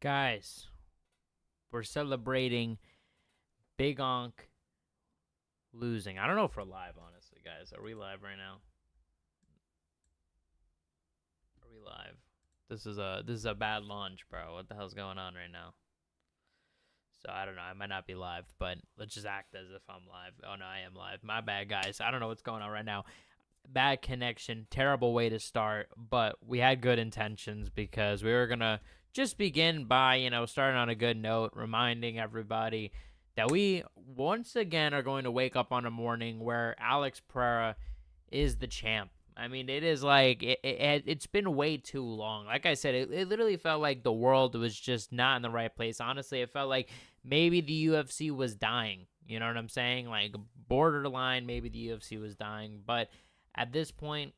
Guys, we're celebrating Big Onk losing. I don't know if we're live, honestly, guys. Are we live right now? Are we live? This is a bad launch, bro. What the hell's going on right now? So I don't know. I might not be live, but let's just act as if I'm live. Oh no, I am live. My bad, guys. I don't know what's going on right now. Bad connection, terrible way to start, but we had good intentions because we were gonna just begin by, starting on a good note, reminding everybody that we once again are going to wake up on a morning where Alex Pereira is the champ. I mean, it is like it's been way too long. Like I said, it literally felt like the world was just not in the right place. Honestly, it felt like maybe the UFC was dying. You know what I'm saying? Like borderline, maybe the UFC was dying. But at this point,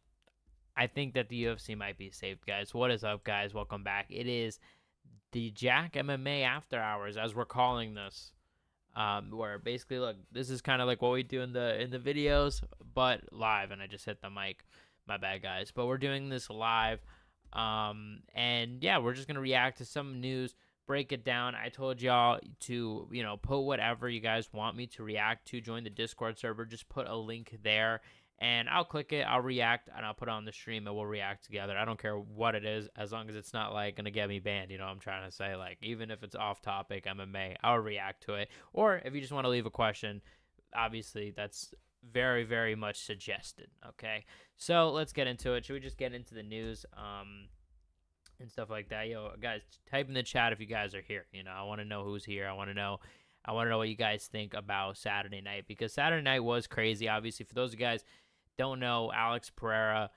I think that the UFC might be saved, guys. What is up, guys? Welcome back. It is the Jack MMA After Hours, as we're calling this. Where basically, look, this is kind of like what we do in the videos, but live. And I just hit the mic. My bad, guys. But we're doing this live. And yeah, we're just gonna react to some news, break it down. I told y'all to, put whatever you guys want me to react to. Join the Discord server. Just put a link there, and I'll click it. I'll react, and I'll put it on the stream, and we'll react together. I don't care what it is, as long as it's not like gonna get me banned. You know what I'm trying to say? Like, even if it's off topic MMA, I'll react to it. Or if you just want to leave a question, obviously that's very, very much suggested. Okay, so let's get into it. Should we just get into the news and stuff like that? Yo, guys, type in the chat if you guys are here. I want to know who's here. I want to know what you guys think about Saturday night, because Saturday night was crazy. Obviously, for those of you guys don't know, Alex Pereira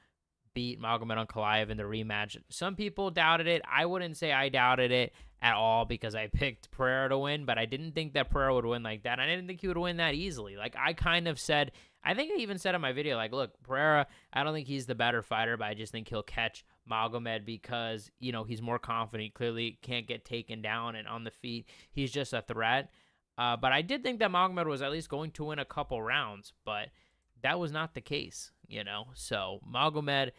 beat Magomed Ankalaev in the rematch. Some people doubted it. I wouldn't say I doubted it at all, because I picked Pereira to win, but I didn't think that Pereira would win like that. I didn't think he would win that easily. Like, I kind of said, I think I even said in my video, like, look, Pereira, I don't think he's the better fighter, but I just think he'll catch Magomed because, he's more confident. He clearly can't get taken down, and on the feet, he's just a threat. But I did think that Magomed was at least going to win a couple rounds, but that was not the case, So Magomed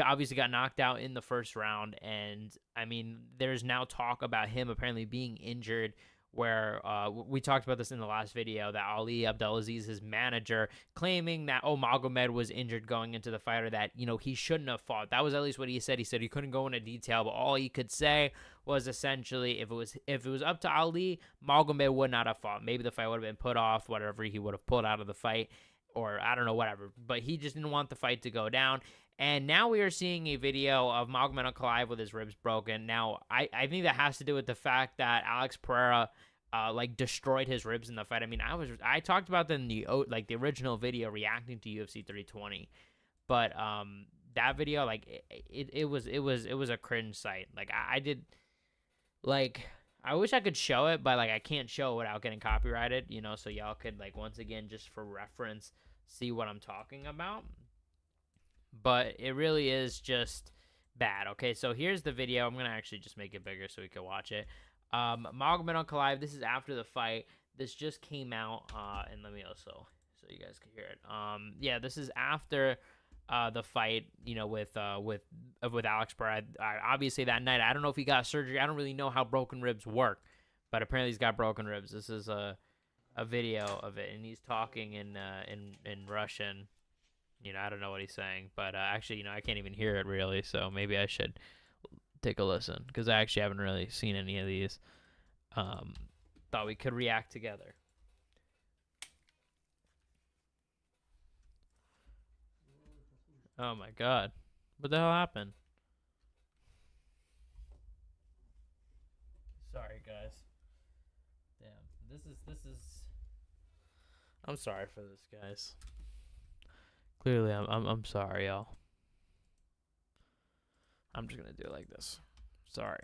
obviously got knocked out in the first round, and I mean, there's now talk about him apparently being injured, where we talked about this in the last video, that Ali Abdelaziz, his manager, claiming that, Magomed was injured going into the fight, or that, he shouldn't have fought. That was at least what he said. He said he couldn't go into detail, but all he could say was essentially, if it was up to Ali, Magomed would not have fought. Maybe the fight would have been put off, whatever, he would have pulled out of the fight, or I don't know, whatever. But he just didn't want the fight to go down. And now we are seeing a video of Magomed Ankalaev with his ribs broken. Now, I think that has to do with the fact that Alex Pereira destroyed his ribs in the fight. I mean, I talked about that in the original video reacting to UFC 320, but that video, like, it was a cringe sight. Like, I did, like, I wish I could show it, but like I can't show it without getting copyrighted, so y'all could, like, once again, just for reference, see what I'm talking about. But it really is just bad. Okay, so here's the video. I'm gonna actually just make it bigger so we can watch it. Magomed Ankalaev, this is after the fight. This just came out, and let me also, so you guys can hear it. Yeah, this is after the fight, with Alex Pereira. Obviously that night, I don't know if he got surgery. I don't really know how broken ribs work, but apparently he's got broken ribs. This is a video of it, and he's talking in Russian. I don't know what he's saying, but actually, I can't even hear it really, so maybe I should take a listen, because I actually haven't really seen any of these. Thought we could react together. Oh my god. What the hell happened? Sorry, guys. Damn. This is I'm sorry for this, guys. Clearly, I'm sorry, y'all. I'm just gonna do it like this. Sorry.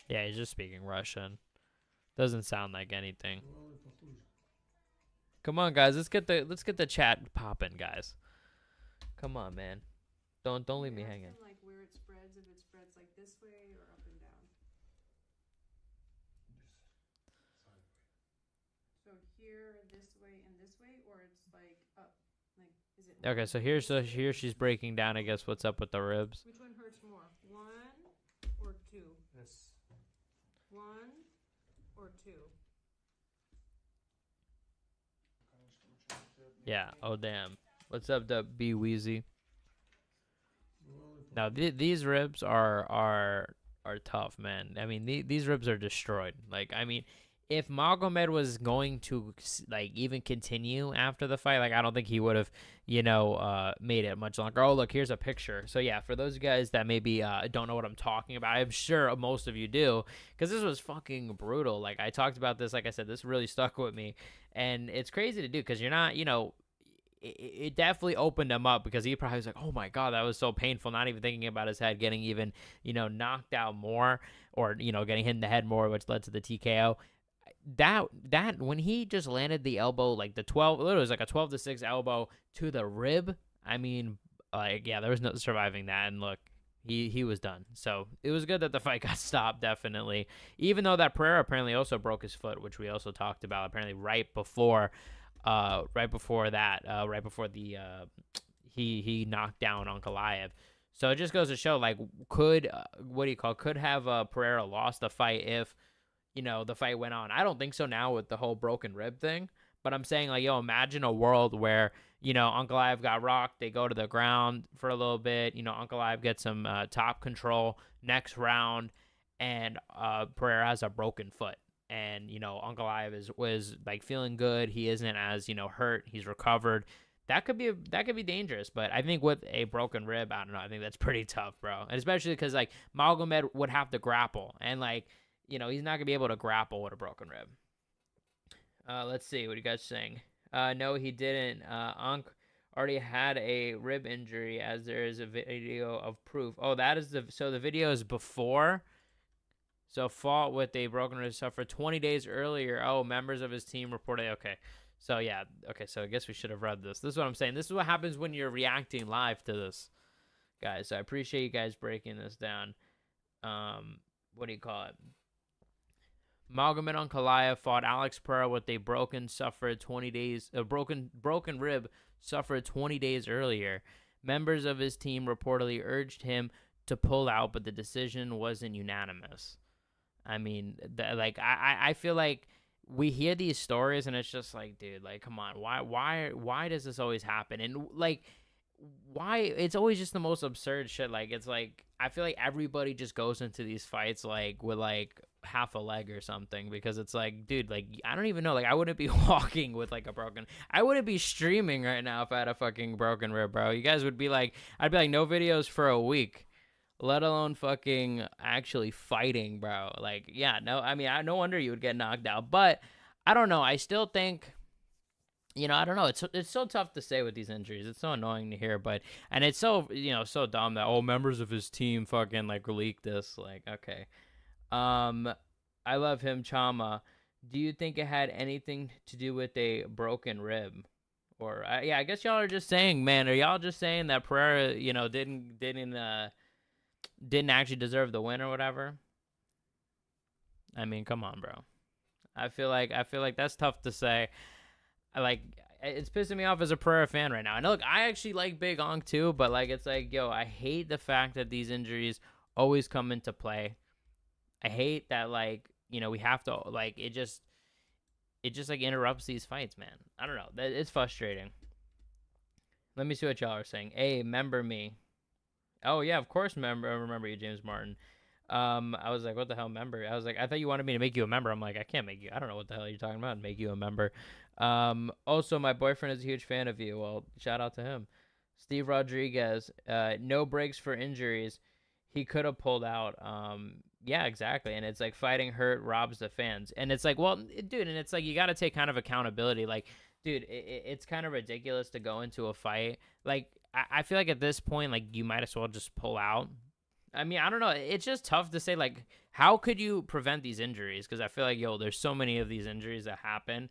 Yeah, he's just speaking Russian. Doesn't sound like anything. Come on, guys. Let's get the chat popping, guys. Come on, man. Don't leave me hanging. Like where it spreads, if it spreads like this way or up and down. So here, this way, and this way, or it's like up. Like, is it Okay, so here she's breaking down, I guess, what's up with the ribs. Which one hurts more? 1 or 2? This. 1 or 2? Yeah. Oh damn. What's up, B Weezy? Now these ribs are tough, man. I mean, these ribs are destroyed. Like, I mean, if Magomed was going to like even continue after the fight, like I don't think he would have, made it much longer. Oh, look, here's a picture. So yeah, for those guys that maybe don't know what I'm talking about, I'm sure most of you do, because this was fucking brutal. Like I talked about this, like I said, this really stuck with me, and it's crazy to do because you're not, it definitely opened him up, because he probably was like, oh my god, that was so painful, not even thinking about his head getting even, knocked out more, or getting hit in the head more, which led to the TKO. That when he just landed the elbow, like the 12, literally it was like a 12-6 elbow to the rib. I mean, like, yeah, there was no surviving that, and look, he was done. So it was good that the fight got stopped, definitely, even though that Pereira apparently also broke his foot, which we also talked about, apparently right before he knocked down Ankalaev. So it just goes to show, like, could have Pereira lost the fight if the fight went on? I don't think so now with the whole broken rib thing, but I'm saying, like, imagine a world where Ankalaev got rocked, they go to the ground for a little bit, Ankalaev gets some top control next round, and Pereira has a broken foot. And Ankalaev was like feeling good. He isn't as hurt. He's recovered. That could be dangerous. But I think with a broken rib, I don't know. I think that's pretty tough, bro. And especially because like Magomed would have to grapple, and like he's not gonna be able to grapple with a broken rib. Let's see what you guys saying. No, he didn't. Ank already had a rib injury, as there is a video of proof. Oh, that is the video is before. So fought with a broken rib, suffered 20 days earlier. Oh, members of his team reported. Okay. So yeah. Okay. So I guess we should have read this. This is what I'm saying. This is what happens when you're reacting live to this, guys. So I appreciate you guys breaking this down. What do you call it? Magomed Ankalaev fought Alex Pereira with a broken rib, suffered 20 days earlier. Members of his team reportedly urged him to pull out, but the decision wasn't unanimous. I mean, I feel like we hear these stories, and it's just like, dude, like, come on, why does this always happen? And like, why it's always just the most absurd shit. Like, it's like I feel like everybody just goes into these fights like with like half a leg or something, because it's like, dude, like, I don't even know. Like, I wouldn't be walking with like I wouldn't be streaming right now if I had a fucking broken rib, bro. You guys would be like, I'd be like, no videos for a week, let alone fucking actually fighting, bro. Like, yeah, no, I mean, no wonder you would get knocked out. But I don't know. I still think, I don't know. It's so tough to say with these injuries. It's so annoying to hear, and it's so, so dumb that, oh, members of his team fucking like leaked this. Like, okay. I love him, Chama. Do you think it had anything to do with a broken rib? Or, yeah, I guess y'all are just saying, man, are y'all just saying that Pereira, didn't actually deserve the win or whatever? I mean, come on, bro. I feel like that's tough to say. It's pissing me off as a Pereira fan right now. And look, I actually like Big Onk too, but like, it's like, yo, I hate the fact that these injuries always come into play. I hate that, like, we have to, like, it just like interrupts these fights, man. I don't know. It's frustrating. Let me see what y'all are saying. Hey, remember me. Oh yeah, of course, remember you, James Martin. I was like, what the hell, member? I was like, I thought you wanted me to make you a member. I'm like, I can't make you. I don't know what the hell you're talking about. Make you a member. Also, my boyfriend is a huge fan of you. Well, shout out to him. Steve Rodriguez. No breaks for injuries. He could have pulled out. Yeah, exactly. And it's like fighting hurt robs the fans. And it's like, well, dude, and it's like you got to take kind of accountability. Like, dude, it's kind of ridiculous to go into a fight. Like, I feel like at this point, like, you might as well just pull out. I mean, I don't know. It's just tough to say, like, how could you prevent these injuries? Because I feel like, yo, there's so many of these injuries that happen.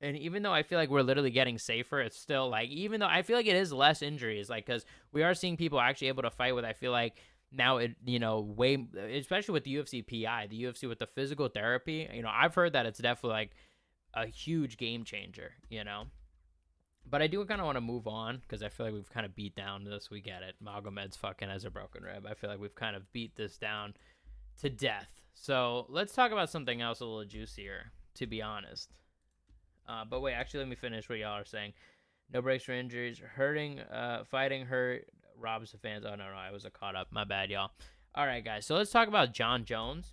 And even though I feel like we're literally getting safer, it's still, like, even though I feel like it is less injuries, like, because we are seeing people actually able to fight with, I feel like, now it, way, especially with the UFC PI, the UFC with the physical therapy, I've heard that it's definitely, like, a huge game changer, But I do kind of want to move on because I feel like we've kind of beat down this. We get it. Magomed's fucking has a broken rib. I feel like we've kind of beat this down to death. So let's talk about something else a little juicier, to be honest. But wait, actually, let me finish what y'all are saying. No breaks for injuries. Fighting hurt. Robs the fans. Oh, no, I was caught up. My bad, y'all. All right, guys. So let's talk about John Jones.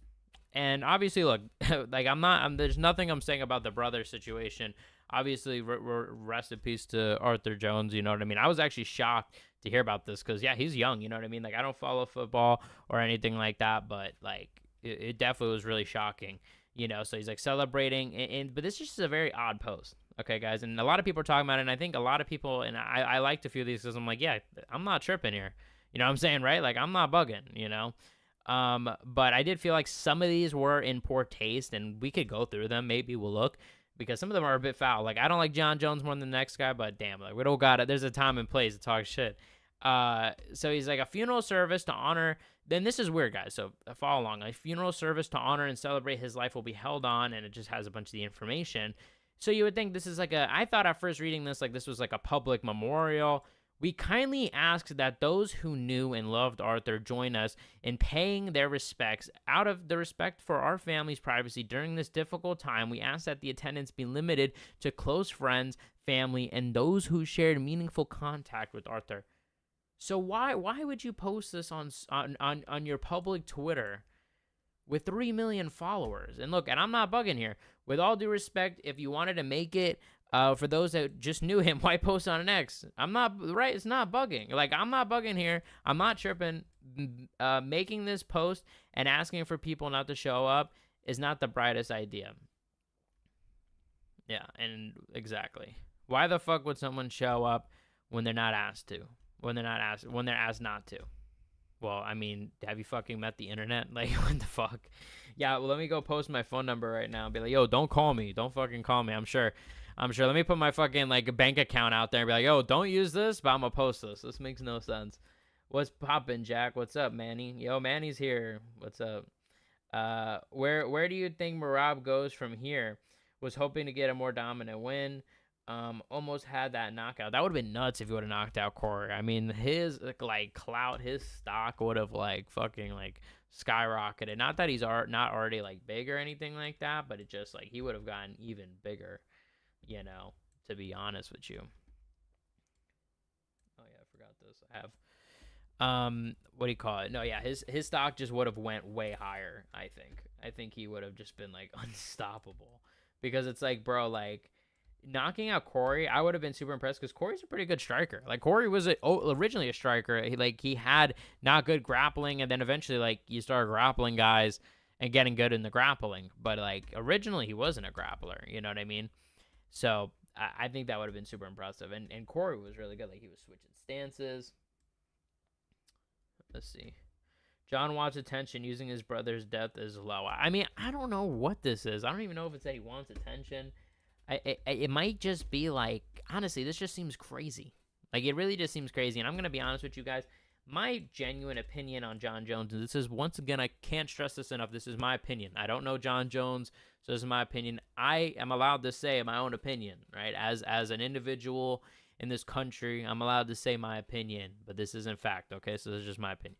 And obviously, look, like there's nothing I'm saying about the brother situation. Obviously, rest in peace to Arthur Jones. You know what I mean? I was actually shocked to hear about this because, yeah, he's young. You know what I mean? Like, I don't follow football or anything like that, but, like, it definitely was really shocking. You know, so he's, like, celebrating. But this is just a very odd post. Okay, guys? And a lot of people are talking about it, and I think a lot of people, and I liked a few of these because I'm like, yeah, I'm not tripping here. You know what I'm saying, right? Like, I'm not bugging, you know? But I did feel like some of these were in poor taste, and we could go through them. Maybe we'll look. Because some of them are a bit foul. Like, I don't like John Jones more than the next guy, but damn, like, we don't got it. There's a time and place to talk shit. So he's like, a funeral service to honor. Then this is weird, guys. So follow along. A funeral service to honor and celebrate his life will be held on, and it just has a bunch of the information. So you would think this is like I thought at first reading this, like, this was like a public memorial. We kindly ask that those who knew and loved Arthur join us in paying their respects. Out of the respect for our family's privacy during this difficult time, we ask that the attendance be limited to close friends, family, and those who shared meaningful contact with Arthur. So why would you post this on your public Twitter with 3 million followers? And look, and I'm not bugging here. With all due respect, if you wanted to make it for those that just knew him, why post on an X? I'm not, right? It's not bugging. Like, I'm not bugging here. I'm not tripping. Making this post and asking for people not to show up is not the brightest idea. Yeah, and exactly. Why the fuck would someone show up when they're not asked to? When they're asked not to? Well, I mean, have you fucking met the internet? Like, what the fuck? Yeah, well, let me go post my phone number right now and be like, yo, don't call me. Don't fucking call me. I'm sure. Let me put my fucking, like, bank account out there and be like, yo, don't use this, but I'm going to post this. This makes no sense. What's poppin', Jack? What's up, Manny? Yo, Manny's here. What's up? Where do you think Merab goes from here? Was hoping to get a more dominant win. Almost had that knockout. That would have been nuts if he would have knocked out Corey. I mean, his, like, clout, his stock would have, like, fucking, like, skyrocketed. Not that he's not already, like, big or anything like that, but it just, like, he would have gotten even bigger, you know, to be honest with you. Oh, yeah, I forgot this. I have, what do you call it? No, yeah, his stock just would have went way higher, I think. I think he would have just been, like, unstoppable. Because it's like, bro, like, knocking out Corey, I would have been super impressed because Corey's a pretty good striker. Like, Corey was originally a striker. He had not good grappling, and then eventually, like, you start grappling guys and getting good in the grappling. But, like, originally he wasn't a grappler. You know what I mean? So I think that would have been super impressive. And Corey was really good. Like, he was switching stances. Let's see. John wants attention using his brother's death as low. I mean, I don't know what this is. I don't even know if it's that he wants attention. It might just be like, honestly, this just seems crazy. Like, it really just seems crazy. And I'm going to be honest with you guys. My genuine opinion on John Jones, and this is, once again, I can't stress this enough. This is my opinion. I don't know John Jones, so this is my opinion. I am allowed to say my own opinion, right? As an individual in this country, I'm allowed to say my opinion, but this isn't fact, okay? So this is just my opinion.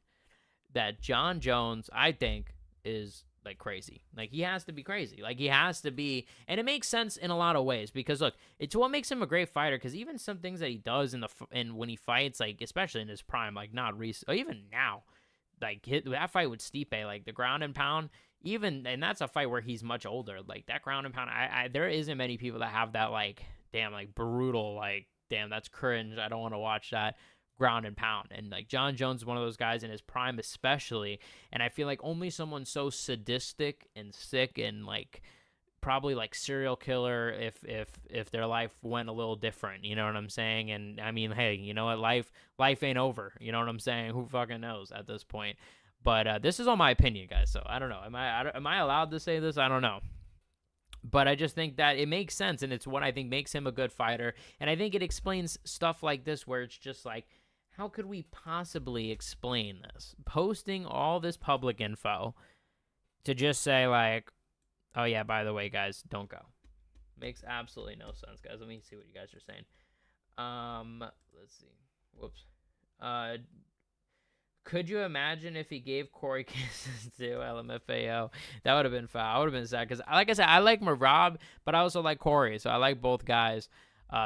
That John Jones, I think, is, like, crazy. Like, he has to be crazy. Like, he has to be, and it makes sense in a lot of ways because, look, it's what makes him a great fighter. Because even some things that he does and when he fights, like, especially in his prime, like, not recent, or even now, like, that fight with Stipe, like, the ground and pound, even, and that's a fight where he's much older. Like, that ground and pound, there isn't many people that have that, like, damn, like, brutal, like, damn, that's cringe. I don't want to watch that ground and pound. And, like, John Jones is one of those guys in his prime especially, and I feel like only someone so sadistic and sick and, like, probably, like, serial killer if their life went a little different, you know what I'm saying? And I mean, hey, you know what, life ain't over, you know what I'm saying? Who fucking knows at this point? But this is all my opinion, guys, so I don't know. Am I allowed to say this? I don't know. But I just think that it makes sense, and it's what I think makes him a good fighter. And I think it explains stuff like this where it's just like, how could we possibly explain this? Posting all this public info to just say, like, oh, yeah, by the way, guys, don't go. Makes absolutely no sense, guys. Let me see what you guys are saying. Let's see. Whoops. Uh, could you imagine if he gave Corey kisses to LMFAO? That would have been foul. I would have been sad because, like I said, I like Marab, but I also like Corey, so I like both guys.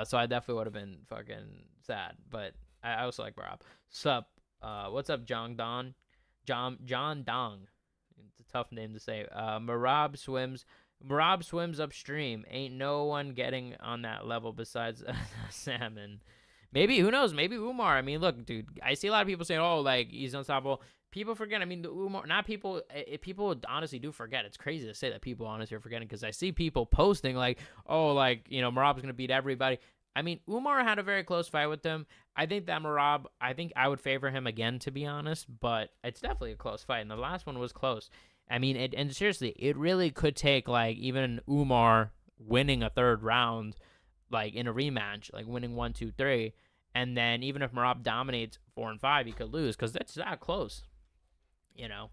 So I definitely would have been fucking sad, but I also like Marab. Sup? What's up, John Dong? John Dong. It's a tough name to say. Marab swims upstream. Ain't no one getting on that level besides Salmon. Maybe, who knows? Maybe Umar. I mean, look, dude, I see a lot of people saying, oh, like, he's unstoppable. People forget. I mean, the Umar, not people, people honestly do forget. It's crazy to say that people honestly are forgetting because I see people posting, like, oh, like, you know, Marab's going to beat everybody. I mean, Umar had a very close fight with him. I think that Marab, I think I would favor him again, to be honest, but it's definitely a close fight, and the last one was close. I mean, and seriously, it really could take, like, even Umar winning a third round, like, in a rematch, like, winning 1, 2, 3, and then even if Marab dominates 4 and 5, he could lose, because that's that close, you know.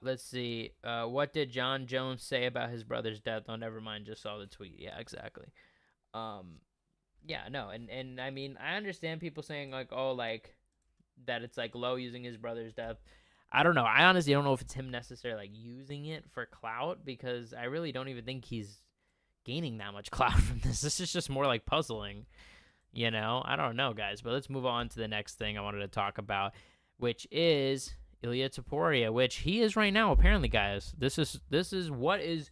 Let's see. What did John Jones say about his brother's death? Oh, never mind, just saw the tweet. Yeah, exactly. Yeah, no, and I mean, I understand people saying, like, oh, like, that it's, like, low using his brother's death. I don't know. I honestly don't know if it's him necessarily, like, using it for clout, because I really don't even think he's gaining that much clout from this. This is just more, like, puzzling, you know? I don't know, guys, but let's move on to the next thing I wanted to talk about, which is Ilia Topuria, which he is right now, apparently, guys. This is what is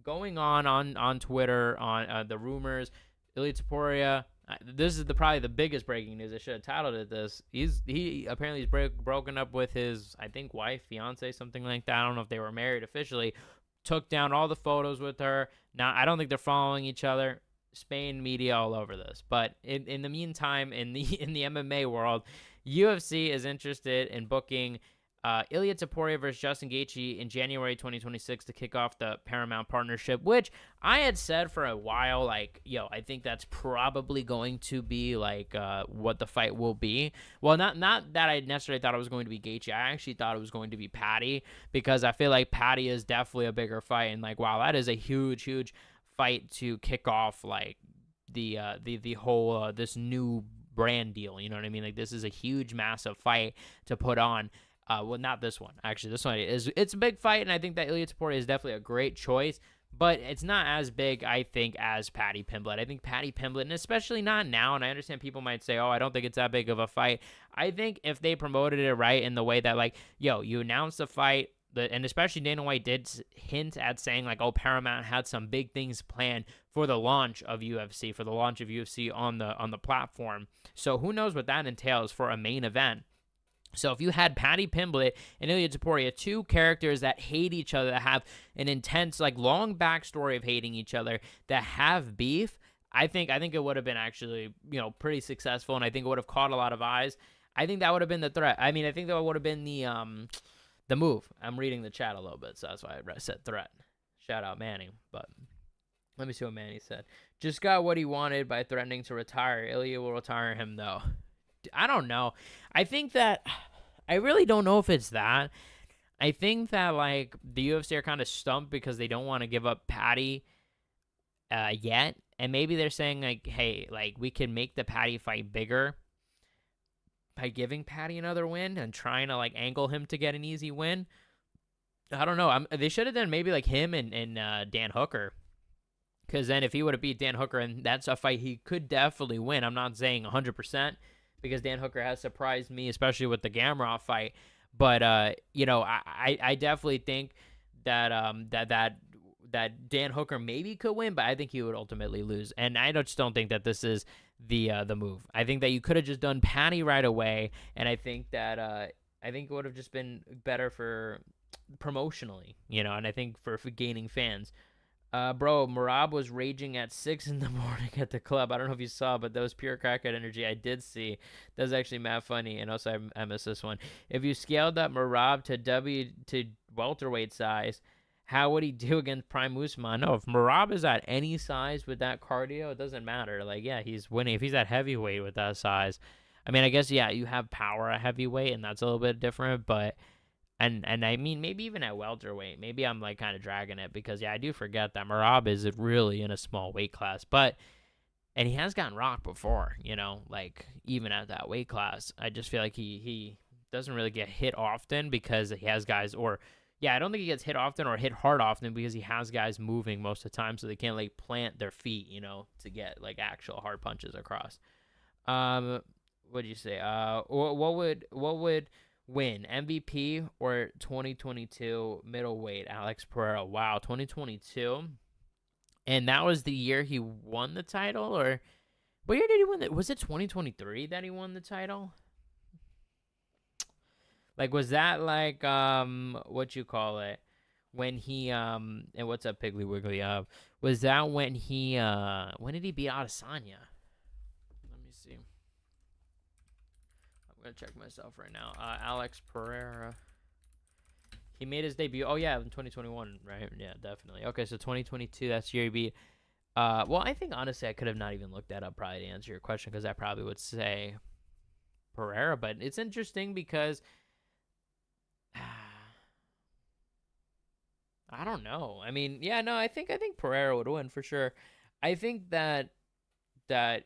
going on Twitter, on the rumors. Ilia Topuria, this is probably the biggest breaking news. I should have titled it this. He apparently is broken up with his, I think, wife, fiance, something like that. I don't know if they were married officially. Took down all the photos with her. Now, I don't think they're following each other. Spain media all over this. But in the meantime, in the MMA world, UFC is interested in booking Ilia Topuria versus Justin Gaethje in January 2026 to kick off the Paramount partnership, which I had said for a while, like, yo, I think that's probably going to be, like, what the fight will be. Well, not that I necessarily thought it was going to be Gaethje. I actually thought it was going to be Patty, because I feel like Patty is definitely a bigger fight, and, like, wow, that is a huge fight to kick off, like, the whole this new brand deal. You know what I mean? Like, this is a huge, massive fight to put on. Well, not this one. Actually, this one it's a big fight, and I think that Ilia Topuria is definitely a great choice, but it's not as big, I think, as Paddy Pimblett. I think Paddy Pimblett, and especially not now, and I understand people might say, oh, I don't think it's that big of a fight. I think if they promoted it right in the way that, like, yo, you announced the fight, and especially Dana White did hint at saying, like, oh, Paramount had some big things planned for the launch of UFC, on the platform. So who knows what that entails for a main event. So if you had Paddy Pimblett and Ilia Topuria, two characters that hate each other, that have an intense, like, long backstory of hating each other, that have beef, I think it would have been actually, you know, pretty successful, and I think it would have caught a lot of eyes. I think that would have been the threat. I mean, I think that would have been the move. I'm reading the chat a little bit, so that's why I said threat. Shout out Manny, but let me see what Manny said. Just got what he wanted by threatening to retire. Ilia will retire him, though. I don't know. I think that I really don't know if it's that. I think that, like, the UFC are kind of stumped because they don't want to give up Patty yet, and maybe they're saying, like, hey, like, we can make the Patty fight bigger by giving Patty another win and trying to, like, angle him to get an easy win. I don't know. They should have done maybe, like, him and Dan Hooker, because then if he would have beat Dan Hooker, and that's a fight he could definitely win. I'm not saying 100%. Because Dan Hooker has surprised me, especially with the Gamrot fight. But, you know, I definitely think that that Dan Hooker maybe could win, but I think he would ultimately lose. And I just don't think that this is the move. I think that you could have just done Patty right away, and I think that it would have just been better for promotionally, you know, and I think for gaining fans. Bro, Marab was raging at 6 in the morning at the club. I don't know if you saw, but that was pure crackhead energy. I did see. That was actually mad funny, and also I missed this one. If you scaled up Marab to welterweight size, how would he do against Prime Usman? No, if Marab is at any size with that cardio, it doesn't matter. Like, yeah, he's winning. If he's at heavyweight with that size, I mean, I guess, yeah, you have power at heavyweight, and that's a little bit different, but... And I mean, maybe even at welterweight, maybe I'm, like, kind of dragging it because, yeah, I do forget that Marab is really in a small weight class. But And he has gotten rocked before, you know, like even at that weight class. I just feel like he doesn't really get hit often because he has guys, or yeah, I don't think he gets hit often or hit hard often because he has guys moving most of the time, so they can't like plant their feet, you know, to get like actual hard punches across. What do you say? What would win, MVP or 2022 middleweight Alex Pereira? Wow, 2022, and that was the year he won the title, or what year did he win? Was it 2023 that he won the title? Like, was that like what you call it? When he and what's up, Piggly Wiggly? Was that when when did he beat Adesanya? Let me see. I'm gonna check myself right now. Alex Pereira. He made his debut. Oh yeah, in 2021, right? Yeah, definitely. Okay, so 2022. That's the year he beat. Well, I think honestly, I could have not even looked that up probably to answer your question because I probably would say Pereira. But it's interesting because I don't know. I mean, yeah, no, I think Pereira would win for sure. I think that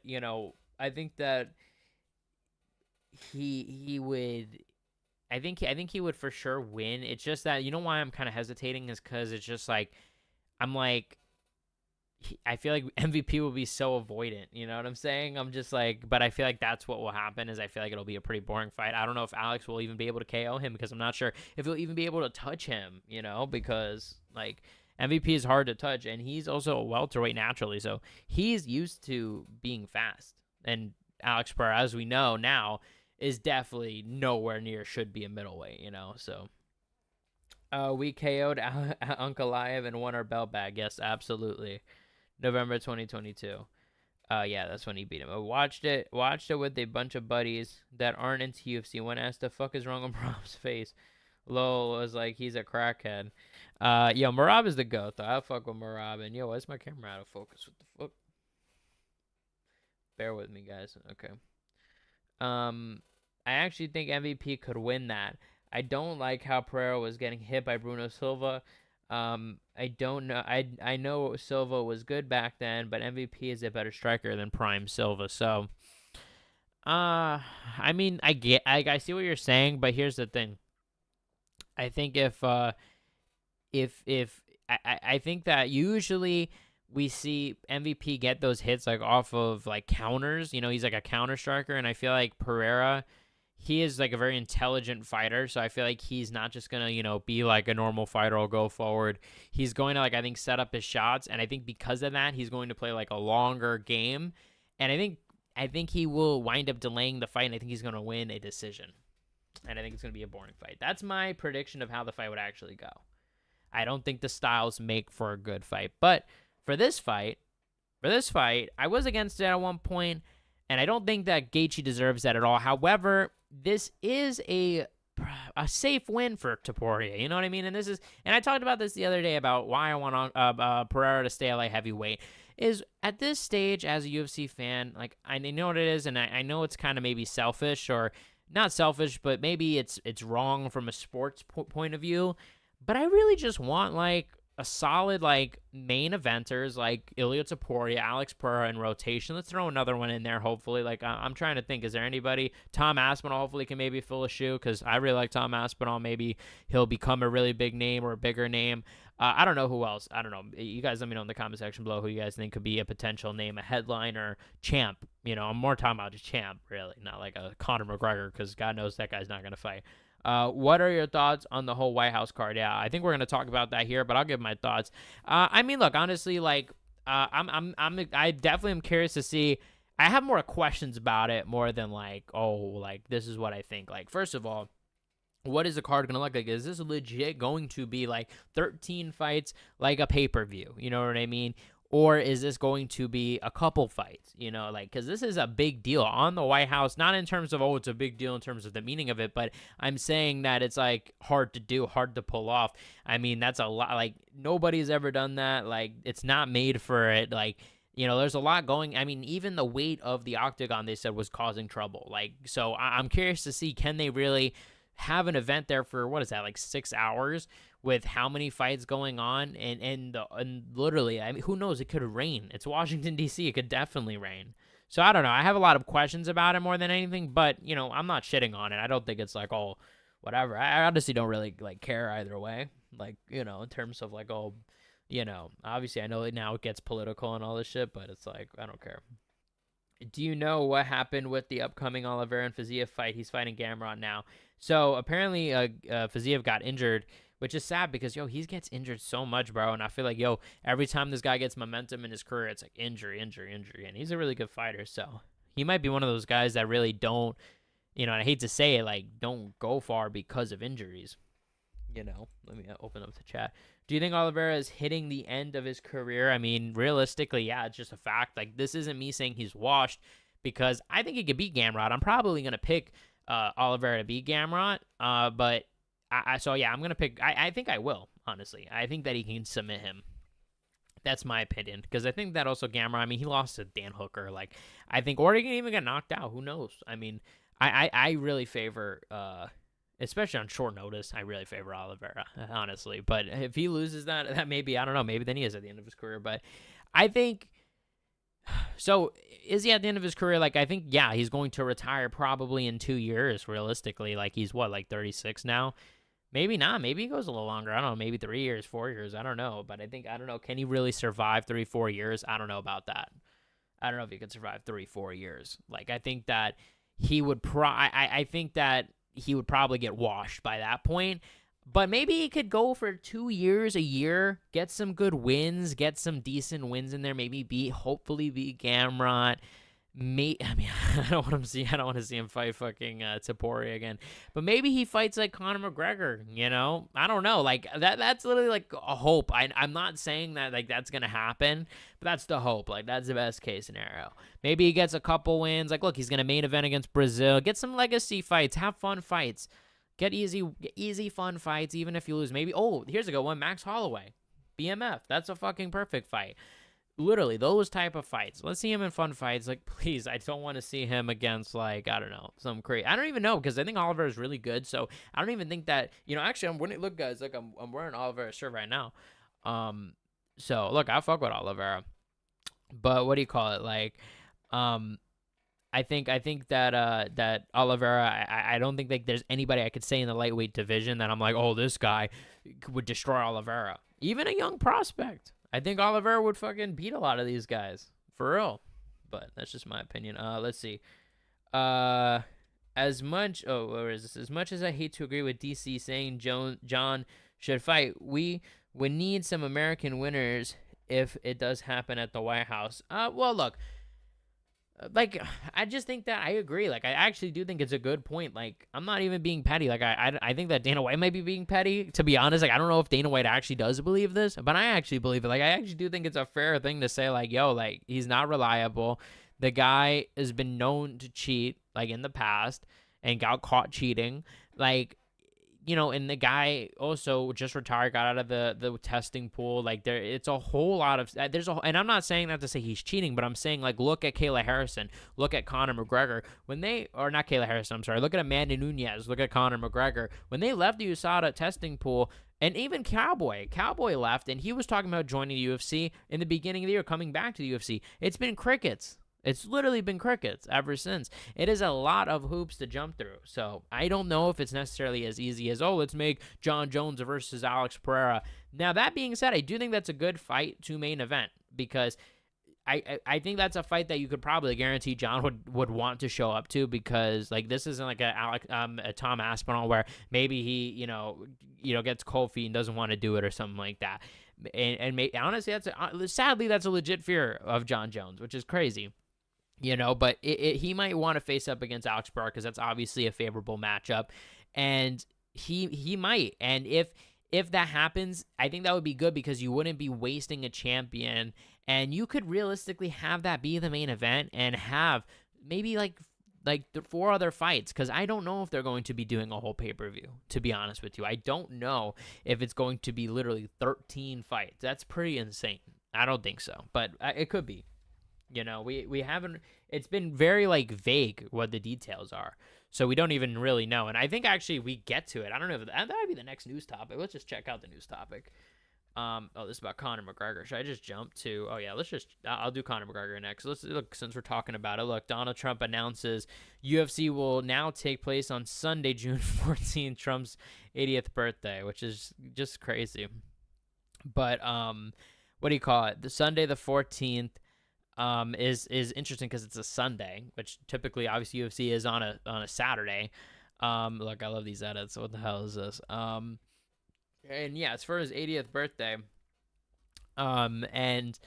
you know, I think that he would. I think he would for sure win. It's just that, you know, why I'm kind of hesitating is because it's just like I'm like I feel like MVP will be so avoidant. You know what I'm saying? I'm just like, but I feel like that's what will happen. Is I feel like it'll be a pretty boring fight. I don't know if Alex will even be able to KO him because I'm not sure if he'll even be able to touch him. You know, because like MVP is hard to touch, and he's also a welterweight naturally, so he's used to being fast. And Alex Pereira, as we know now, is definitely nowhere near should be a middleweight. You know, so. We KO'd Ankalaev and won our belt back. Yes, absolutely. November 2022. Yeah, that's when he beat him. I watched it with a bunch of buddies that aren't into UFC. When asked the fuck is wrong with Marab's face, Lowell was like, he's a crackhead. Yo, Marab is the goat though. I fuck with Marab. And yo, why's my camera out of focus? What the fuck? Bear with me, guys. Okay. I actually think MVP could win that. I don't like how Pereira was getting hit by Bruno Silva. I don't know. I know Silva was good back then, but MVP is a better striker than Prime Silva. So, I mean, I see what you're saying, but here's the thing. I think if I think that usually we see MVP get those hits like off of like counters. You know, he's like a counter striker, and I feel like Pereira, he is like a very intelligent fighter, so I feel like he's not just gonna, you know, be like a normal fighter or go forward. He's going to, like, I think, set up his shots, and I think because of that, he's going to play like a longer game, and I think he will wind up delaying the fight, and I think he's gonna win a decision, and I think it's gonna be a boring fight. That's my prediction of how the fight would actually go. I don't think the styles make for a good fight, but for this fight, I was against it at one point, and I don't think that Gaethje deserves that at all. However, this is a safe win for Topuria. You know what I mean? And I talked about this the other day about why I want Pereira to stay at light heavyweight. Is at this stage as a UFC fan, like, I know what it is, and I know it's kind of maybe selfish, or not selfish, but maybe it's wrong from a sports point of view. But I really just want like a solid like main eventers like Ilia Topuria, Alex Pereira in rotation. Let's throw another one in there, hopefully. Like, I'm trying to think, is there anybody? Tom Aspinall hopefully can maybe fill a shoe, because I really like Tom Aspinall. Maybe he'll become a really big name or a bigger name. I don't know who else. I don't know. You guys let me know in the comment section below who you guys think could be a potential name, a headliner, champ. You know, I'm more talking about just champ, really, not like a Conor McGregor, because God knows that guy's not going to fight. What are your thoughts on the whole White House card? Yeah, I think we're gonna talk about that here, but I'll give my thoughts. I mean, look, honestly, like, I definitely am curious to see. I have more questions about it more than like, oh, like this is what I think. Like, first of all, what is the card gonna look like? Is this legit going to be like 13 fights, like a pay-per-view? You know what I mean? Or is this going to be a couple fights, you know, like, because this is a big deal on the White House, not in terms of, oh, it's a big deal in terms of the meaning of it, but I'm saying that it's like hard to do, hard to pull off. I mean, that's a lot. Like, nobody's ever done that. Like, it's not made for it. Like, you know, there's a lot going. I mean, even the weight of the octagon, they said, was causing trouble. Like, so I'm curious to see, can they really have an event there for, what is that, like 6 hours, with how many fights going on, and literally, I mean, who knows? It could rain. It's Washington D.C. It could definitely rain. So I don't know. I have a lot of questions about it more than anything, but I'm not shitting on it. I don't think it's like, oh, whatever. I honestly don't really like care either way. Like, in terms of like, oh, obviously I know now it gets political and all this shit, but it's like, I don't care. Do you know what happened with the upcoming Oliveira and Fiziev fight? He's fighting Gamrot now. So apparently, Fiziev got injured, which is sad because, he gets injured so much, bro. And I feel like, every time this guy gets momentum in his career, it's like injury. And he's a really good fighter. So he might be one of those guys that really don't, and I hate to say it, like, don't go far because of injuries. Let me open up the chat. Do you think Oliveira is hitting the end of his career? I mean, realistically, yeah, it's just a fact. Like, this isn't me saying he's washed, because I think he could beat Gamrot. I'm probably going to pick Oliveira to beat Gamrot. But, I'm going to pick... I think I will, honestly. I think that he can submit him. That's my opinion. Because I think that also Gamrot, I mean, he lost to Dan Hooker. Like, I think... Or he can even get knocked out. Who knows? I mean, I really favor... especially on short notice, I really favor Oliveira, honestly. But if he loses that maybe, I don't know, maybe then he is at the end of his career. But I think, so is he at the end of his career? Like, I think, yeah, he's going to retire probably in 2 years, realistically. Like, he's like 36 now? Maybe not. Maybe he goes a little longer. I don't know, maybe 3 years, 4 years. I don't know. But I don't know. Can he really survive 3-4 years? I don't know about that. I don't know if he could survive 3-4 years. Like, I think that he would I think that he would probably get washed by that point. But maybe he could go for 2 years, a year, get some good wins, get some decent wins in there, maybe hopefully beat Gamrot. I don't want to see him fight fucking Tapori again. But maybe he fights like Conor McGregor, I don't know. Like, that's literally like a hope. I'm not saying that like that's going to happen, but that's the hope. Like, that's the best case scenario. Maybe he gets a couple wins. Like, look, he's going to main event against Brazil. Get some legacy fights. Have fun fights. Get easy fun fights, even if you lose. Maybe, here's a good one. Max Holloway. BMF. That's a fucking perfect fight. Literally, those type of fights. Let's see him in fun fights. Like, please, I don't want to see him against, like, I don't know, some crazy. I don't even know, because I think Oliveira is really good. So I don't even think that, actually, I'm wearing, look, guys, like, I'm wearing Oliveira's shirt right now. So look, I fuck with Oliveira. But what do you call it? Like, I think that Oliveira, I don't think like there's anybody I could say in the lightweight division that I'm like, oh, this guy would destroy Oliveira. Even a young prospect. I think Oliveira would fucking beat a lot of these guys. For real. But that's just my opinion. Let's see. As much as I hate to agree with DC saying John should fight, we would need some American winners if it does happen at the White House. Well, look. Like, I just think that I agree. Like, I actually do think it's a good point. Like, I'm not even being petty. Like, I think that Dana White might be being petty, to be honest. Like, I don't know if Dana White actually does believe this, but I actually believe it. Like, I actually do think it's a fair thing to say, like, yo, like, he's not reliable. The guy has been known to cheat, like, in the past and got caught cheating. Like, and the guy also just retired, got out of the testing pool. Like, it's a whole lot of, and I'm not saying that to say he's cheating, but I'm saying, like, look at Kayla Harrison, look at Conor McGregor, not Kayla Harrison, I'm sorry, look at Amanda Nunes, look at Conor McGregor, when they left the USADA testing pool, and even Cowboy left, and he was talking about joining the UFC in the beginning of the year, coming back to the UFC. It's been crickets. It's literally been crickets ever since. It is a lot of hoops to jump through. So I don't know if it's necessarily as easy as, let's make John Jones versus Alex Pereira. Now, that being said, I do think that's a good fight to main event, because I think that's a fight that you could probably guarantee John would want to show up to, because like this isn't like a Tom Aspinall where maybe he gets cold feet and doesn't want to do it or something like that. And honestly, sadly that's a legit fear of John Jones, which is crazy. But he might want to face up against Alex Pereira because that's obviously a favorable matchup, and he might. And if that happens, I think that would be good, because you wouldn't be wasting a champion, and you could realistically have that be the main event and have maybe like the 4 other fights, because I don't know if they're going to be doing a whole pay-per-view, to be honest with you. I don't know if it's going to be literally 13 fights. That's pretty insane. I don't think so, but it could be. We haven't. it's been very like vague what the details are. So we don't even really know. And I think actually we get to it. I don't know if that might be the next news topic. Let's just check out the news topic. This is about Conor McGregor. Should I just jump to? Oh yeah, I'll do Conor McGregor next. Let's look, since we're talking about it. Look, Donald Trump announces UFC will now take place on Sunday, June 14th, Trump's 80th birthday, which is just crazy. But what do you call it? The Sunday the 14th is interesting because it's a Sunday, which typically obviously UFC is on a Saturday. Look, I love these edits. What the hell is this? And yeah, it's for his 80th birthday. And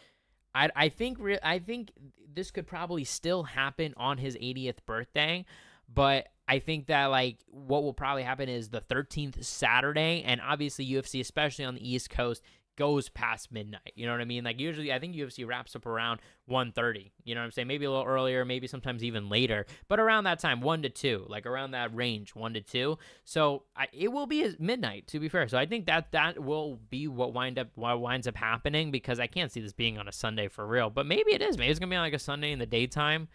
I think this could probably still happen on his 80th birthday, but I think that like what will probably happen is the 13th Saturday, and obviously UFC, especially on the East Coast, goes past midnight. You know what I mean? Like usually I think UFC wraps up around 1:30. You know what I'm saying? Maybe a little earlier, maybe sometimes even later, but around that time, 1 to 2, like around that range, 1 to 2. So it will be midnight, to be fair. So I think that will be what winds up happening, because I can't see this being on a Sunday for real. But maybe it is. Maybe it's gonna be on like a Sunday in the daytime.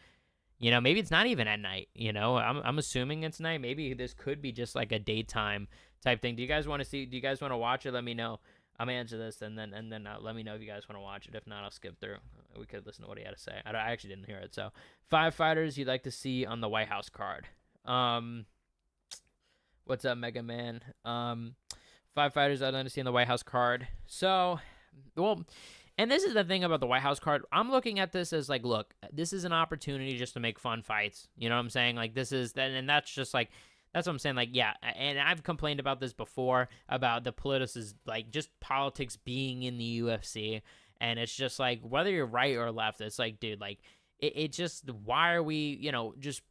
You know, maybe it's not even at night. You know, I'm assuming it's night. Maybe this could be just like a daytime type thing. Do you guys want to see? Do you guys want to watch it? Let me know. I'm gonna answer this, and then let me know if you guys want to watch it. If not, I'll skip through. We could listen to what he had to say. I actually didn't hear it. So, 5 fighters you'd like to see on the White House card. What's up, Mega Man? 5 fighters I'd like to see on the White House card. So, well, and this is the thing about the White House card. I'm looking at this as like, look, this is an opportunity just to make fun fights. You know what I'm saying? Like this is that, and that's just like. That's what I'm saying. Like, yeah, and I've complained about this before, about the politics, like just politics being in the UFC, and it's just like whether you're right or left, it's like, dude, like it just, why are we, you know, just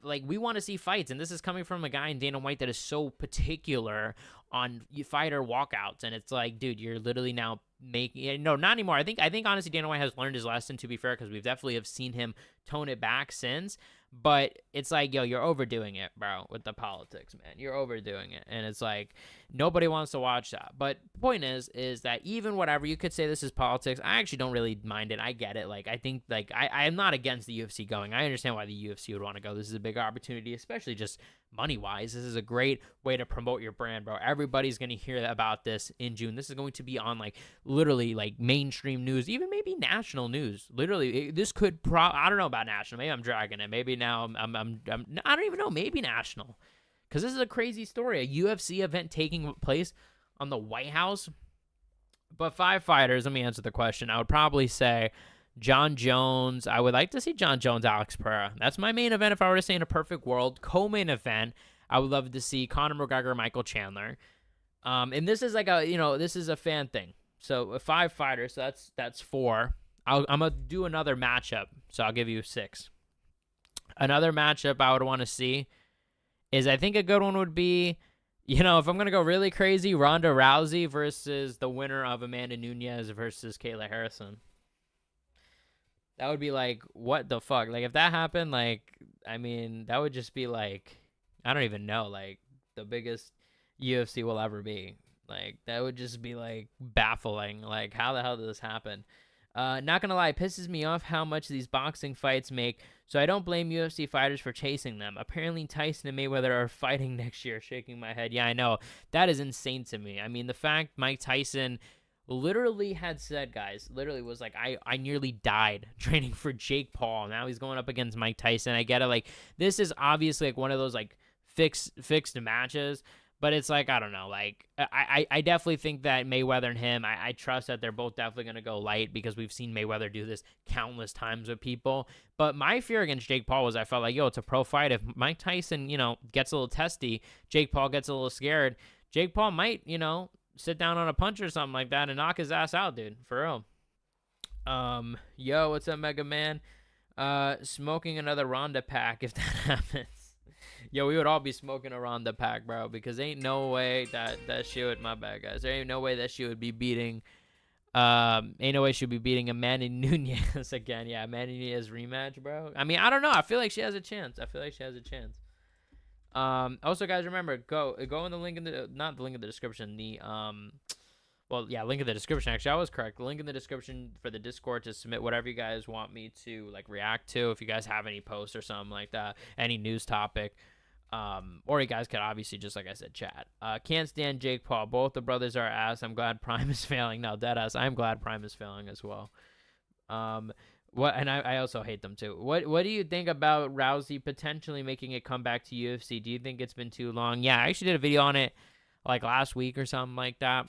like we want to see fights, and this is coming from a guy in Dana White that is so particular on fighter walkouts, and it's like, dude, you're literally now making no, not anymore. I think honestly Dana White has learned his lesson, to be fair, because we've definitely have seen him tone it back since. But it's like, yo, you're overdoing it, bro, with the politics, man. You're overdoing it. And it's like, nobody wants to watch that. But the point is that even whatever, you could say this is politics. I actually don't really mind it. I get it. Like, I think, like, I'm not against the UFC going. I understand why the UFC would want to go. This is a big opportunity, especially just money-wise. This is a great way to promote your brand, bro. Everybody's going to hear about this in June. This is going to be on, like, literally, like, mainstream news, even maybe national news. Literally, this could, I don't know about national. Maybe I'm dragging it. Maybe now I don't even know, maybe national. Because this is a crazy story. A UFC event taking place on the White House. But 5 fighters, let me answer the question. I would probably say John Jones. I would like to see John Jones, Alex Pereira. That's my main event if I were to say in a perfect world. Co-main event, I would love to see Conor McGregor, Michael Chandler. And this is like a, you know, this is a fan thing. So 5 fighters, so that's 4. I'm going to do another matchup, so I'll give you 6. Another matchup I would want to see is, I think a good one would be, you know, if I'm going to go really crazy, Ronda Rousey versus the winner of Amanda Nunes versus Kayla Harrison. That would be like, what the fuck? Like, if that happened, like, I mean, that would just be like, I don't even know, like, the biggest UFC will ever be. Like, that would just be, like, baffling. Like, how the hell did this happen? Not gonna lie, it pisses me off how much these boxing fights make, so I don't blame UFC fighters for chasing them. Apparently Tyson and Mayweather are fighting next year. Shaking my head. Yeah, I know. That is insane to me. I mean, the fact Mike Tyson literally had said, guys, literally was like, I nearly died training for Jake Paul. Now he's going up against Mike Tyson. I get it. Like, this is obviously like one of those like fixed matches. But it's like, I don't know, like, I definitely think that Mayweather and him, I trust that they're both definitely going to go light, because we've seen Mayweather do this countless times with people. But my fear against Jake Paul was, I felt like, yo, it's a pro fight. If Mike Tyson, you know, gets a little testy, Jake Paul gets a little scared, Jake Paul might, you know, sit down on a punch or something like that and knock his ass out, dude, for real. Yo, what's up, Mega Man? Smoking another Ronda pack if that happens. Yo, we would all be smoking around the pack, bro, because ain't no way that she would, my bad, guys. There ain't no way that she would be beating, ain't no way she'd be beating Amanda Nunes again. Yeah, Amanda Nunes rematch, bro. I mean, I don't know. I feel like she has a chance. Also, guys, remember, go in the link in the, not the link in the description, the, Well, yeah, link in the description. Actually, I was correct. Link in the description for the Discord to submit whatever you guys want me to like react to. If you guys have any posts or something like that, any news topic, or you guys could obviously just like I said, chat. Can't stand Jake Paul. Both the brothers are ass. I'm glad Prime is failing. No, dead ass. I'm glad Prime is failing as well. What? And I also hate them too. What do you think about Rousey potentially making a comeback to UFC? Do you think it's been too long? Yeah, I actually did a video on it like last week or something like that.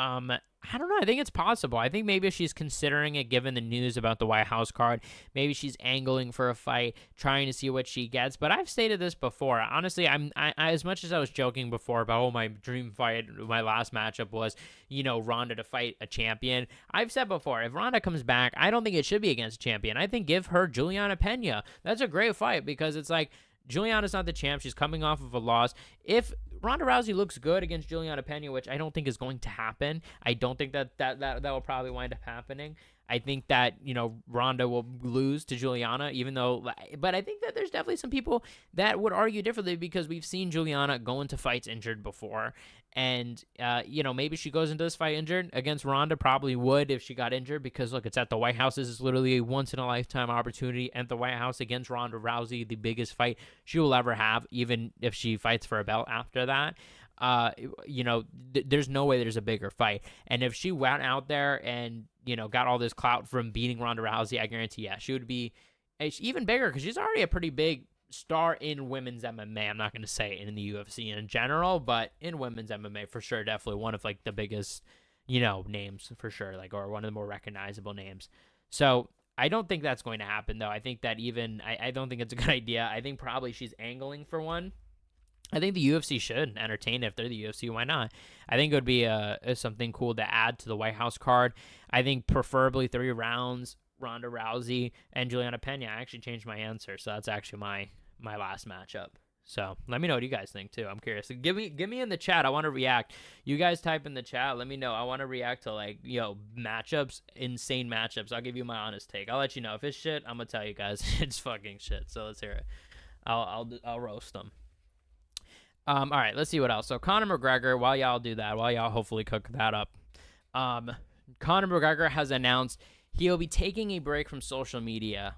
I don't know. I think it's possible. I think maybe she's considering it given the news about the White House card. Maybe she's angling for a fight, trying to see what she gets. But I've stated this before. Honestly, I as much as I was joking before about, oh, my dream fight, my last matchup was, Ronda to fight a champion. I've said before, if Ronda comes back, I don't think it should be against a champion. I think give her Juliana Pena. That's a great fight because it's like, Juliana's not the champ. She's coming off of a loss. If Ronda Rousey looks good against Juliana Pena, which I don't think is going to happen, I don't think that will probably wind up happening. I think that, Ronda will lose to Juliana, but I think that there's definitely some people that would argue differently because we've seen Juliana go into fights injured before. And, maybe she goes into this fight injured against Ronda, probably would if she got injured because, look, it's at the White House. This is literally a once-in-a-lifetime opportunity at the White House against Ronda Rousey, the biggest fight she will ever have, even if she fights for a belt after that. There's no way there's a bigger fight. And if she went out there and, got all this clout from beating Ronda Rousey, I guarantee, she would be even bigger because she's already a pretty big star in women's MMA. I'm not going to say in the UFC in general, but in women's MMA for sure, definitely one of like the biggest, names for sure, like, or one of the more recognizable names. So I don't think that's going to happen though. I think that I don't think it's a good idea. I think probably she's angling for one. I think the UFC should entertain it. If they're the UFC, why not? I think it would be something cool to add to the White House card. I think preferably 3 rounds, Ronda Rousey and Juliana Pena. I actually changed my answer, so that's actually my last matchup. So let me know what you guys think too. I'm curious. Give me in the chat. I want to react. You guys type in the chat. Let me know. I want to react to matchups, insane matchups. I'll give you my honest take. I'll let you know if it's shit. I'm gonna tell you guys it's fucking shit. So let's hear it. I'll roast them. All right, let's see what else. So Conor McGregor, while y'all do that, while y'all hopefully cook that up, Conor McGregor has announced he'll be taking a break from social media.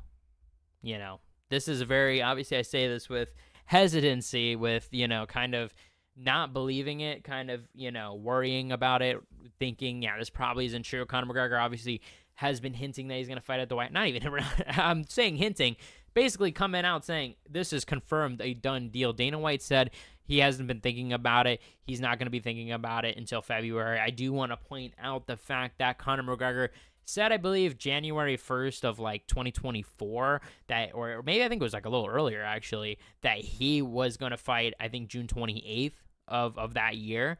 This is obviously I say this with hesitancy, with, kind of not believing it, kind of, worrying about it, thinking, this probably isn't true. Conor McGregor obviously has been hinting that he's going to fight at the White, not even, I'm saying hinting, basically coming out saying this is confirmed, a done deal. Dana White said he hasn't been thinking about it. He's not going to be thinking about it until February. I do want to point out the fact that Conor McGregor said, I believe, January 1st of 2024 that, or maybe I think it was a little earlier actually, that he was going to fight, I think June 28th of that year.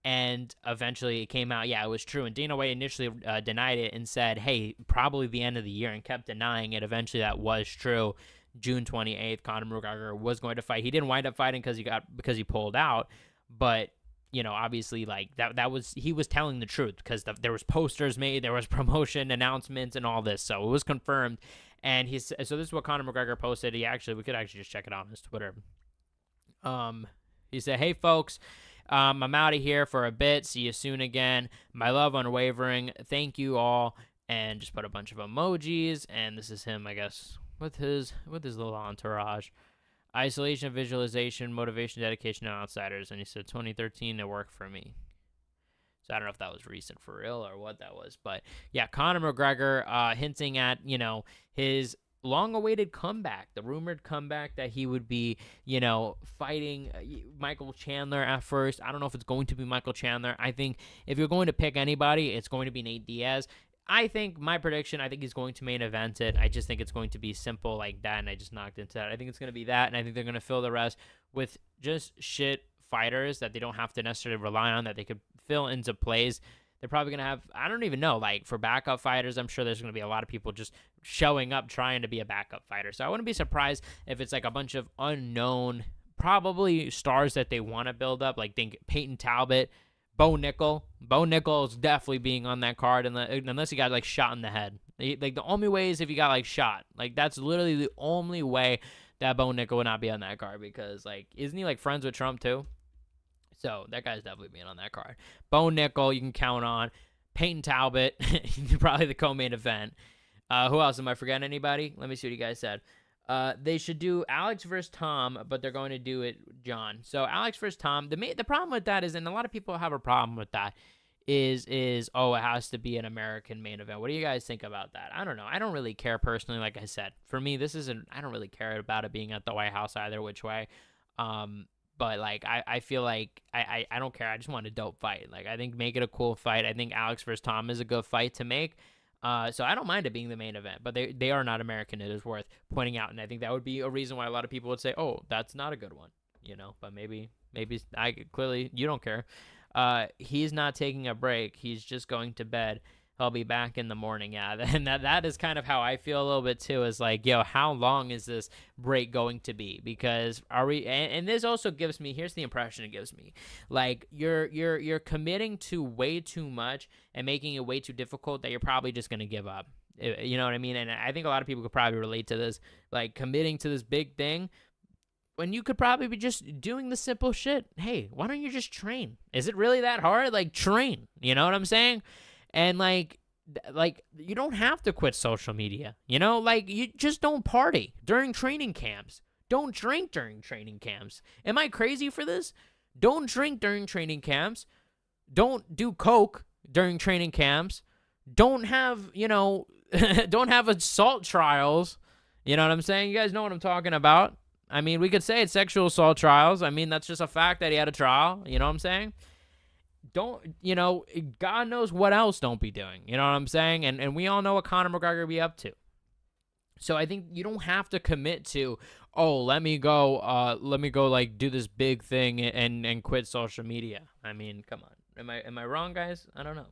And eventually it came out, it was true. And Dana White initially denied it and said, hey, probably the end of the year, and kept denying it. Eventually that was true. June 28th, Conor McGregor was going to fight. He didn't wind up fighting because he pulled out. But, obviously he was telling the truth because there was posters made, there was promotion announcements and all this. So it was confirmed. And so this is what Conor McGregor posted. We could actually just check it out on his Twitter. He said, hey folks, I'm out of here for a bit. See you soon again. My love unwavering. Thank you all. And just put a bunch of emojis. And this is him, I guess, with his little entourage. Isolation, visualization, motivation, dedication to outsiders. And he said 2013, it worked for me. So I don't know if that was recent for real or what that was. But yeah, Conor McGregor hinting at, his long-awaited comeback, the rumored comeback that he would be, fighting Michael Chandler at first. I don't know if it's going to be Michael Chandler. I think if you're going to pick anybody, it's going to be Nate Diaz. I think my prediction, I think he's going to main event it. I just think it's going to be simple like that, and I just knocked into that. I think it's going to be that, and I think they're going to fill the rest with just shit fighters that they don't have to necessarily rely on, that they could fill into plays. They're probably going to have, I don't even know, for backup fighters, I'm sure there's going to be a lot of people just showing up trying to be a backup fighter. So I wouldn't be surprised if it's a bunch of unknown, probably stars that they want to build up, think Peyton Talbot, Bo Nickel. Bo Nickel is definitely being on that card unless he got shot in the head. The only way is if he got shot. That's literally the only way that Bo Nickel would not be on that card because isn't he friends with Trump too? So that guy's definitely being on that card. Bo Nickel, you can count on. Peyton Talbot, probably the co-main event. Who else? Am I forgetting anybody? Let me see what you guys said. They should do Alex versus Tom, but they're going to do it John. So Alex versus Tom. The problem with that is, and a lot of people have a problem with that, is it has to be an American main event. What do you guys think about that? I don't know. I don't really care personally. Like I said, for me, I don't really care about it being at the White House either which way. But like I feel like I don't care. I just want a dope fight. Like I think make it a cool fight. I think Alex versus Tom is a good fight to make. So I don't mind it being the main event, but they are not American. It is worth pointing out, and I think that would be a reason why a lot of people would say, "Oh, that's not a good one," But maybe clearly you don't care. He's not taking a break. He's just going to bed. He'll be back in the morning. Yeah, and that is kind of how I feel a little bit too. Is like, yo, how long is this break going to be? Because are we? And this also gives me. Here's the impression it gives me. Like you're committing to way too much and making it way too difficult that you're probably just gonna give up. You know what I mean? And I think a lot of people could probably relate to this. Like committing to this big thing, when you could probably be just doing the simple shit. Hey, why don't you just train? Is it really that hard? Like train. You know what I'm saying? And like you don't have to quit social media, like you just don't party during training camps. Don't drink during training camps. Am I crazy for this? Don't drink during training camps. Don't do coke during training camps. Don't have, don't have assault trials. You know what I'm saying? You guys know what I'm talking about. I mean, we could say it's sexual assault trials. I mean, that's just a fact that he had a trial. You know what I'm saying? Don't, God knows what else don't be doing. You know what I'm saying? And we all know what Conor McGregor be up to. So I think you don't have to commit to, let me go like do this big thing and quit social media. I mean, come on. Am I wrong, guys? I don't know.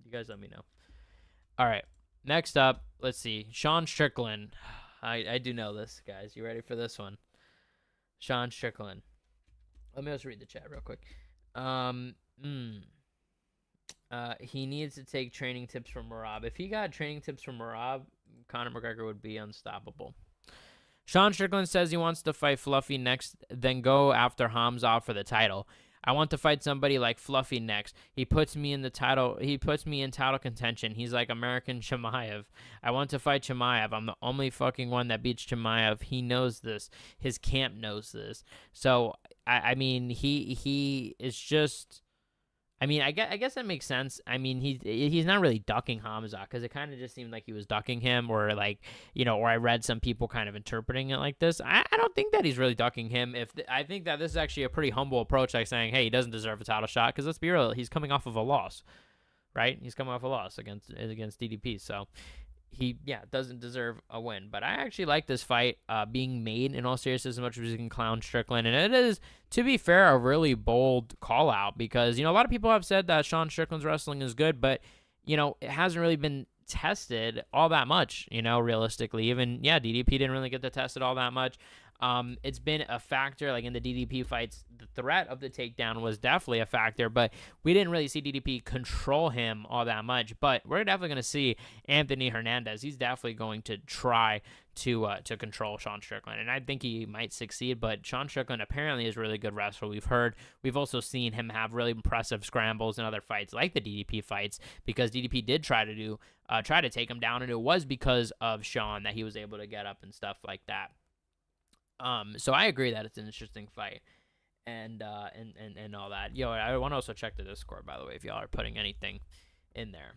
You guys let me know. All right. Next up, let's see. Sean Strickland. I do know this, guys. You ready for this one? Sean Strickland. Let me just read the chat real quick. He needs to take training tips from Merab. If he got training tips from Merab, Conor McGregor would be unstoppable. Sean Strickland says he wants to fight Fluffy next, then go after Hamza for the title. I want to fight somebody like Fluffy next. He puts me in title contention. He's like American Chimaev. I want to fight Chimaev. I'm the only fucking one that beats Chimaev. He knows this. His camp knows this. So I mean, he is just. I mean, I guess that makes sense. I mean, he's not really ducking Hamza because it kind of just seemed like he was ducking him, or like, or I read some people kind of interpreting it like this. I don't think that he's really ducking him. I think that this is actually a pretty humble approach, like saying, hey, he doesn't deserve a title shot because let's be real, he's coming off of a loss, right? He's coming off a loss against DDP, so he doesn't deserve a win. But I actually like this fight being made, in all seriousness, as much as you can clown Strickland. And it is, to be fair, a really bold call out because, a lot of people have said that Sean Strickland's wrestling is good, but, it hasn't really been tested all that much, realistically. Even, DDP didn't really get to test it all that much. It's been a factor, like in the DDP fights, the threat of the takedown was definitely a factor, but we didn't really see DDP control him all that much. But we're definitely going to see Anthony Hernandez. He's definitely going to try to control Sean Strickland, and I think he might succeed. But Sean Strickland apparently is a really good wrestler. We've also seen him have really impressive scrambles in other fights, like the DDP fights, because DDP did try to take him down, and it was because of Sean that he was able to get up and stuff like that. So I agree that it's an interesting fight, and all that. Yo, I want to also check the Discord, by the way, if y'all are putting anything in there,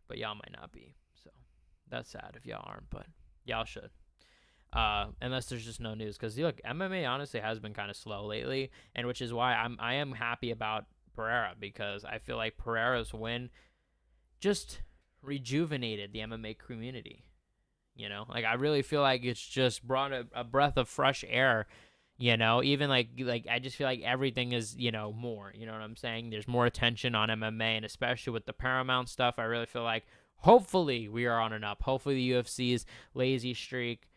but y'all might not be. So that's sad if y'all aren't, but y'all should. Unless there's just no news, because look, MMA honestly has been kind of slow lately, and which is why I am happy about Pereira, because I feel like Pereira's win just rejuvenated the MMA community. Like I really feel like it's just brought a breath of fresh air, even like I just feel like everything is, more, what I'm saying? There's more attention on MMA, and especially with the Paramount stuff, I really feel like hopefully we are on and up. Hopefully the UFC's lazy streak,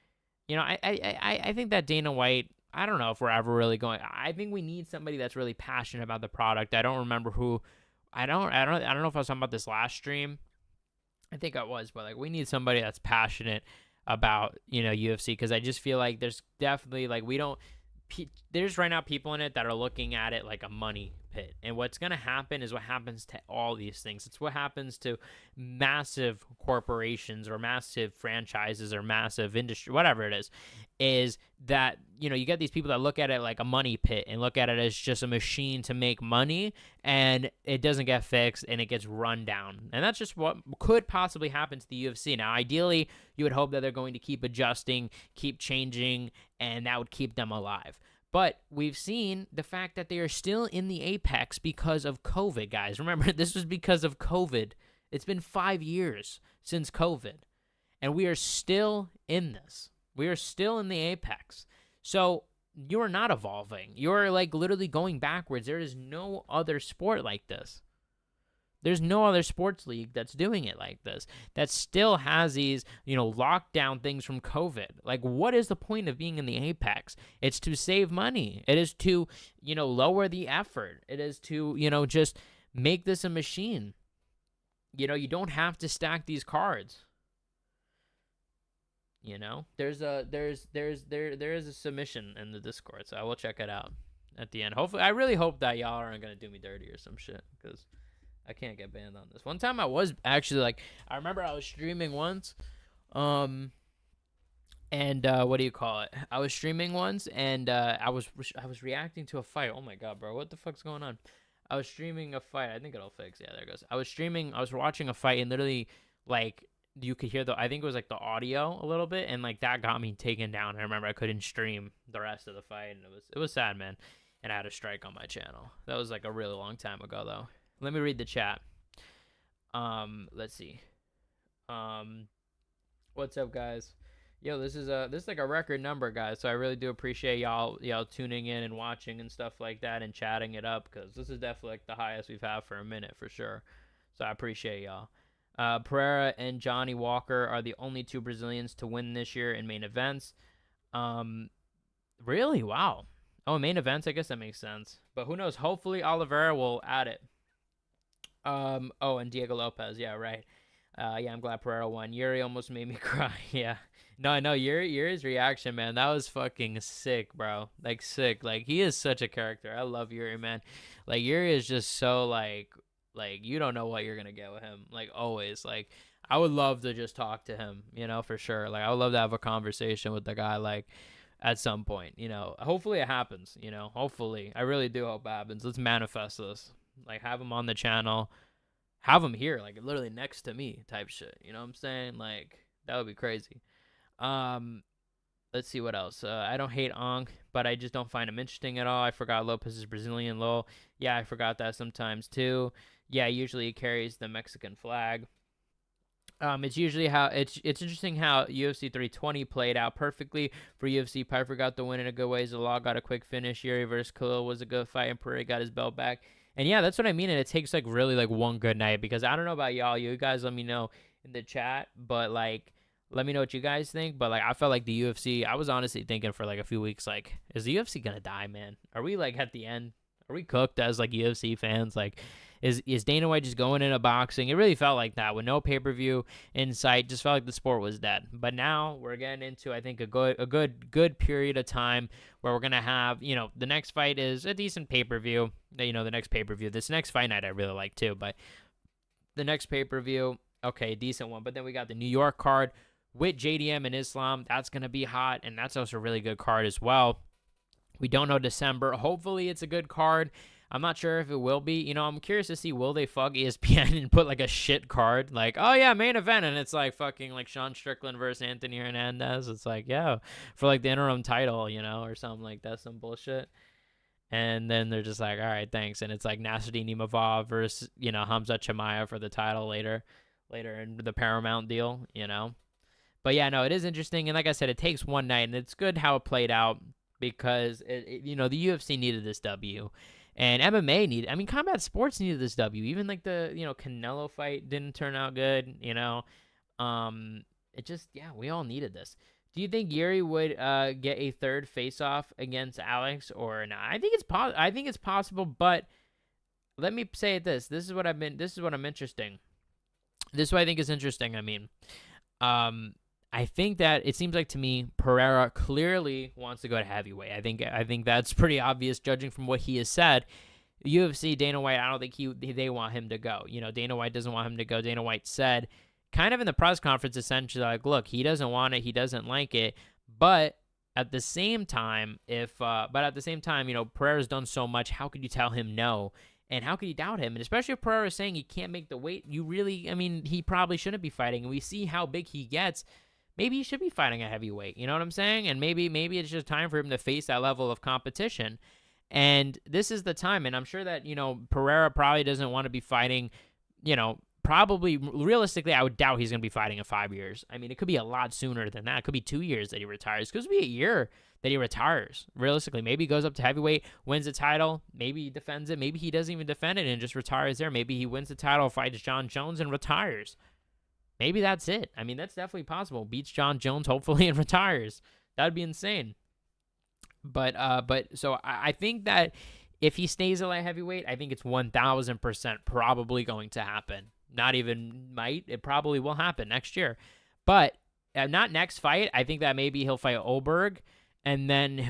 I think that Dana White, I don't know if we're ever really going, I think we need somebody that's really passionate about the product. I don't remember who, I don't know if I was talking about this last stream. I think I was, but like we need somebody that's passionate about, UFC, because I just feel like there's definitely like there's right now people in it that are looking at it like a money pit. And what's going to happen is what happens to all these things. It's what happens to massive corporations or massive franchises or massive industry, whatever it is that, you get these people that look at it like a money pit and look at it as just a machine to make money, and it doesn't get fixed and it gets run down. And that's just what could possibly happen to the UFC. Now, ideally, you would hope that they're going to keep adjusting, keep changing, and that would keep them alive. But we've seen the fact that they are still in the apex because of COVID, guys. Remember, this was because of COVID. It's been 5 years since COVID, and we are still in this. We are still in the apex. So you're not evolving. You're like literally going backwards. There is no other sport like this. There's no other sports league that's doing it like this, that still has these, lockdown things from COVID. Like, what is the point of being in the apex? It's to save money. It is to, lower the effort. It is to, just make this a machine. You don't have to stack these cards. There is a submission in the Discord, so I will check it out at the end. Hopefully, I really hope that y'all aren't gonna do me dirty or some shit, because I can't get banned on this. One time I was actually I remember I was streaming once, and what do you call it? I was streaming once, and I was reacting to a fight. Oh my god, bro, what the fuck's going on? I was streaming a fight. I think it'll fix. Yeah, there it goes. I was watching a fight, and literally you could hear I think it was the audio a little bit, and that got me taken down. I remember I couldn't stream the rest of the fight, and it was sad, man. And I had a strike on my channel. That was a really long time ago, though. Let me read the chat. Let's see. What's up, guys? Yo, this is a record number, guys. So I really do appreciate y'all tuning in and watching and stuff like that and chatting it up, because this is definitely the highest we've had for a minute for sure. So I appreciate y'all. Pereira and Johnny Walker are the only two Brazilians to win this year in main events. Really? Wow. Oh, main events? I guess that makes sense. But who knows? Hopefully Oliveira will add it. Oh, and Diego Lopez. Yeah, right. Yeah, I'm glad Pereira won. Yuri almost made me cry. Yeah. No, Yuri's reaction, man, that was fucking sick, bro. Sick. He is such a character. I love Yuri, man. Yuri is just so, you don't know what you're going to get with him. Always. I would love to just talk to him, for sure. I would love to have a conversation with the guy, at some point, Hopefully it happens, Hopefully. I really do hope it happens. Let's manifest this. Have him on the channel. Have him here, literally next to me type shit. You know what I'm saying? That would be crazy. Let's see what else. I don't hate Ong, but I just don't find him interesting at all. I forgot Lopez is Brazilian, lol. Yeah, I forgot that sometimes too. Yeah, usually he carries the Mexican flag. It's usually it's interesting how UFC 320 played out perfectly for UFC. Piper got the win in a good way. Zalal got a quick finish. Yuri versus Khalil was a good fight, and Pereira got his belt back. And yeah, that's what I mean. And it takes really one good night, because I don't know about y'all. You guys let me know in the chat, but let me know what you guys think. But I felt like the UFC, I was honestly thinking for a few weeks, is the UFC gonna die, man? Are we at the end? Are we cooked as UFC fans? Is Dana White just going into boxing? It really felt like that with no pay-per-view in sight. Just felt like the sport was dead. But now we're getting into, I think, a good period of time where we're gonna have, the next fight is a decent pay-per-view. The next pay-per-view. This next fight night I really like too, but the next pay-per-view, okay, decent one. But then we got the New York card with JDM and Islam. That's gonna be hot, and that's also a really good card as well. We don't know December. Hopefully it's a good card. I'm not sure if it will be. I'm curious to see, will they fuck ESPN and put a shit card? Oh yeah, main event, and it's fucking Sean Strickland versus Anthony Hernandez. It's yeah, for the interim title, or something like that, some bullshit. And then they're just all right, thanks. And it's Nasruddin Imavov versus, Hamza Chimaev for the title later in the Paramount deal, But yeah, no, it is interesting. And like I said, it takes one night, and it's good how it played out, because the UFC needed this W. And MMA combat sports needed this W. Even the, Canelo fight didn't turn out good, It just, yeah, we all needed this. Do you think Yuri would get a third face-off against Alex or not? I think it's possible, but let me say this. This is what I'm interesting. This is what I think is interesting. I think that it seems like to me Pereira clearly wants to go to heavyweight. I think that's pretty obvious judging from what he has said. UFC, Dana White, I don't think they want him to go. Dana White doesn't want him to go. Dana White said kind of in the press conference essentially like, look, he doesn't want it. He doesn't like it. But at the same time, Pereira's done so much. How could you tell him no? And how could you doubt him? And especially if Pereira is saying he can't make the weight, he probably shouldn't be fighting. And we see how big he gets. Maybe he should be fighting a heavyweight. You know what I'm saying? And maybe it's just time for him to face that level of competition. And this is the time. And I'm sure that, Pereira probably doesn't want to be fighting, probably realistically, I would doubt he's going to be fighting in 5 years. I mean, it could be a lot sooner than that. It could be 2 years that he retires. It could be a year that he retires. Realistically, maybe he goes up to heavyweight, wins the title. Maybe he defends it. Maybe he doesn't even defend it and just retires there. Maybe he wins the title, fights John Jones, and retires. Maybe that's it. I mean, that's definitely possible. Beats John Jones, hopefully, and retires. That'd be insane. But so I think that if he stays at light heavyweight, I think it's 1,000% probably going to happen. Not even might. It probably will happen next year. But not next fight. I think that maybe he'll fight Oberg, and then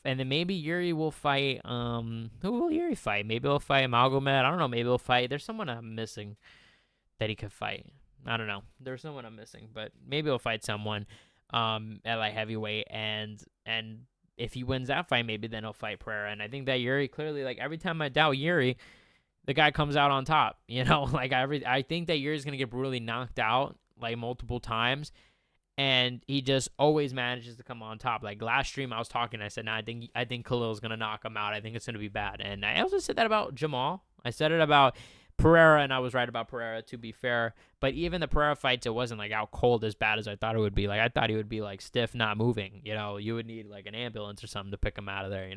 maybe Yuri will fight. Who will Yuri fight? Maybe he'll fight Magomed. I don't know. Maybe he'll fight. There's someone I'm missing that he could fight. I don't know. There's someone I'm missing, but maybe he'll fight someone at light heavyweight, and if he wins that fight, maybe then he'll fight Pereira. And I think that Yuri clearly, like every time I doubt Yuri, the guy comes out on top. Like I think that Yuri's gonna get brutally knocked out like multiple times, and he just always manages to come on top. Like last stream, I was talking, I said, "Nah, I think Khalil's gonna knock him out. I think it's gonna be bad." And I also said that about Jamal. I said it about Pereira, and I was right about Pereira, to be fair. But even the Pereira fights, it wasn't like out cold as bad as I thought it would be. Like I thought he would be like stiff, not moving. You would need like an ambulance or something to pick him out of there.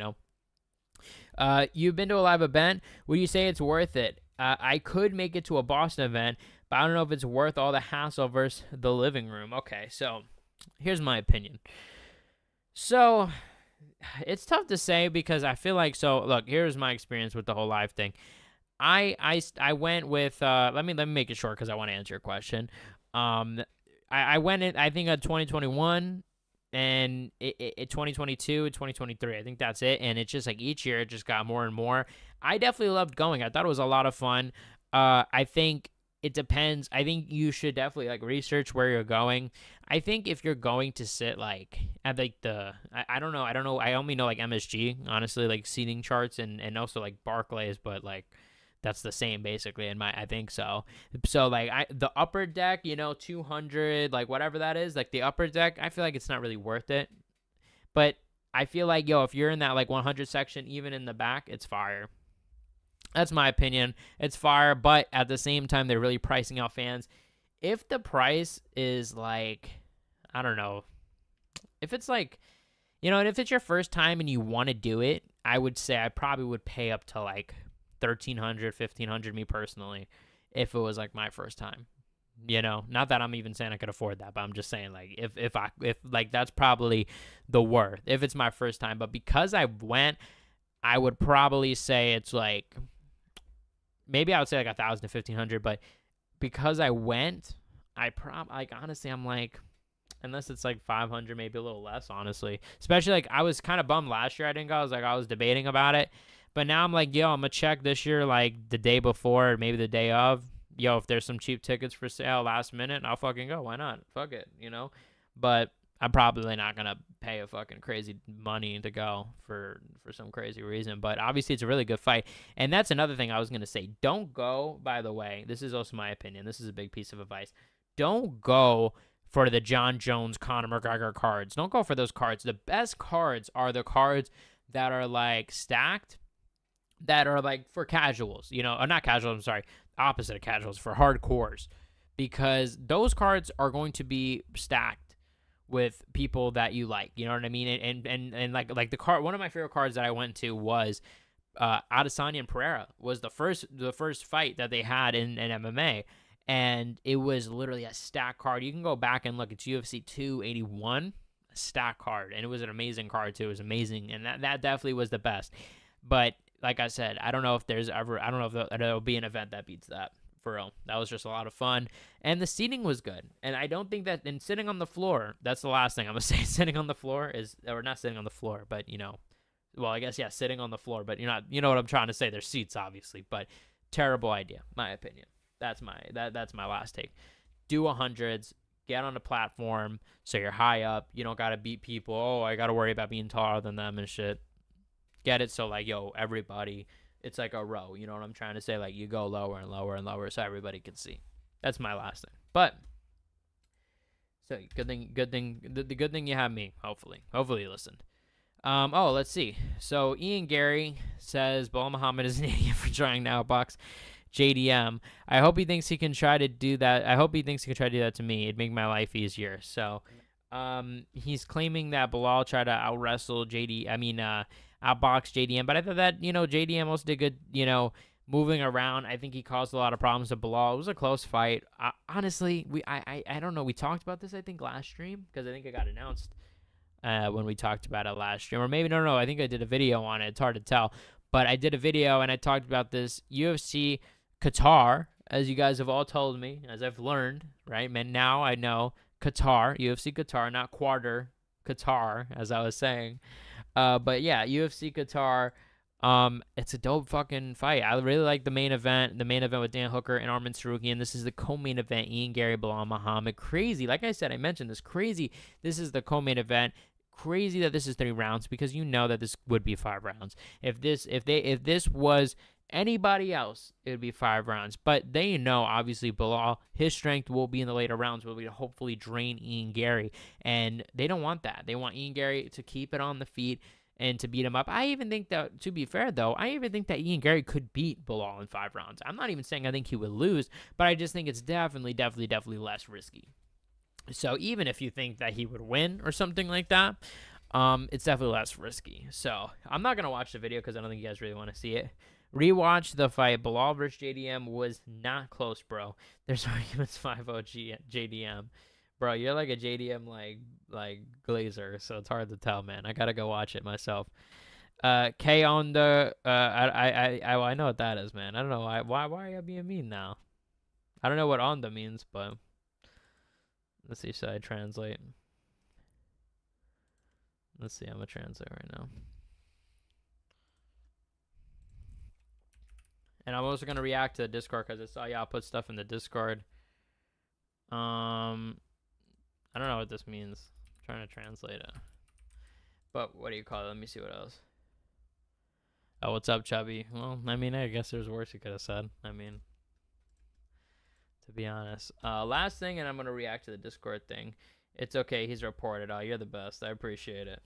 You've been to a live event. Would you say it's worth it? I could make it to a Boston event, but I don't know if it's worth all the hassle versus the living room. Okay, so here's my opinion. So it's tough to say because I feel like, look, here's my experience with the whole live thing. I went with let me make it short because I want to answer your question. I went in, I think 2021 and 2022 and 2023. I think that's it. And it's just like each year it just got more and more. I definitely loved going. I thought it was a lot of fun. I think it depends. I think you should definitely like research where you're going. I think if you're going to sit like at like I don't know. I only know like MSG, honestly, like seating charts and also like Barclays, but like that's the same basically I think so. So like the upper deck, 200, like whatever that is, like the upper deck, I feel like it's not really worth it. But I feel like, if you're in that like 100 section, even in the back, it's fire. That's my opinion. It's fire, but at the same time, they're really pricing out fans. If the price is like, I don't know, if it's like, and if it's your first time and you want to do it, I would say I probably would pay up to like $1,300, $1,500, me personally, if it was like my first time. Not that I'm even saying I could afford that, but I'm just saying like if like that's probably the worth if it's my first time. But because I went, I would probably say it's like, maybe I would say like 1,000 to 1,500. But because I went, honestly, I'm like, unless it's like 500, maybe a little less, honestly. Especially like I was kind of bummed last year I didn't go. I was debating about it. But now I'm like, I'm going to check this year, like the day before, maybe the day of. If there's some cheap tickets for sale last minute, I'll fucking go. Why not? Fuck it, But I'm probably not going to pay a fucking crazy money to go for some crazy reason. But obviously, it's a really good fight. And that's another thing I was going to say. Don't go, by the way. This is also my opinion. This is a big piece of advice. Don't go for the John Jones, Conor McGregor cards. Don't go for those cards. The best cards are the cards that are like stacked, that are like for casuals, or not casuals, I'm sorry, opposite of casuals, for hardcores, because those cards are going to be stacked with people that you like, you know what I mean? And like the card, one of my favorite cards that I went to was Adesanya and Pereira was the first fight that they had in MMA, and it was literally a stack card. You can go back and look, it's UFC 281, a stack card, and it was an amazing card too. It was amazing, and that definitely was the best. But like I said, I don't know if there'll be an event that beats that, for real. That was just a lot of fun. And the seating was good. And I don't think that, and sitting on the floor, that's the last thing I'm going to say. Sitting on the floor or not sitting on the floor, but, Well, I guess, yeah, sitting on the floor, but you know what I'm trying to say. There's seats, obviously, but terrible idea, my opinion. That's my last take. Do 100s, get on a platform so you're high up. You don't got to beat people. Oh, I got to worry about being taller than them and shit. Get it so, like, yo, everybody, it's like a row. You know what I'm trying to say? Like, you go lower and lower and lower so everybody can see. That's my last thing. But, so, good thing, the good thing you have me, hopefully. Hopefully you listened. Let's see. So Ian Gary says Bilal Muhammad is an idiot for trying to outbox JDM. I hope he thinks he can try to do that. I hope he thinks he can try to do that to me. It'd make my life easier. So, he's claiming that Bilal tried to outbox JDM, but I thought that, JDM also did good, moving around. I think he caused a lot of problems to Bilal. It was a close fight. Honestly, I don't know. We talked about this, I think, last stream, because I think it got announced when we talked about it last stream. Or maybe, no, I think I did a video on it. It's hard to tell. But I did a video, and I talked about this UFC Qatar, as you guys have all told me, as I've learned, right? Man, now I know Qatar, UFC Qatar, not quarter Qatar, as I was saying. But yeah, UFC Qatar, it's a dope fucking fight. I really like the main event with Dan Hooker and Arman Sarukian. This is the co-main event, Ian Gary, Bilal Muhammad. Crazy. Like I said, I mentioned this. Crazy. This is the co-main event. Crazy that this is 3 rounds, because you know that this would be 5 rounds. If this was anybody else, it would be 5 rounds. But they know, obviously, Bilal, his strength will be in the later rounds, will be to hopefully drain Ian Gary. And they don't want that. They want Ian Gary to keep it on the feet and to beat him up. I even think that, to be fair, though, that Ian Gary could beat Bilal in 5 rounds. I'm not even saying I think he would lose, but I just think it's definitely less risky. So even if you think that he would win or something like that, it's definitely less risky. So I'm not going to watch the video because I don't think you guys really want to see it. Rewatch the fight. Bilal versus JDM was not close, bro. There's arguments 5-0 JDM. Bro, you're like a JDM like Glazer, so it's hard to tell, man. I got to go watch it myself. K on the I know what that is, man. I don't know why are you being mean now? I don't know what onda means, but let's see, should I translate? Let's see, I'm going to translate right now. And I'm also going to react to the Discord because I saw y'all put stuff in the Discord. I don't know what this means. I'm trying to translate it. But what do you call it? Let me see what else. Oh, what's up, Chubby? Well, I mean, I guess there's worse you could have said. I mean, to be honest. Last thing, and I'm going to react to the Discord thing. It's okay. He's reported. Oh, you're the best. I appreciate it.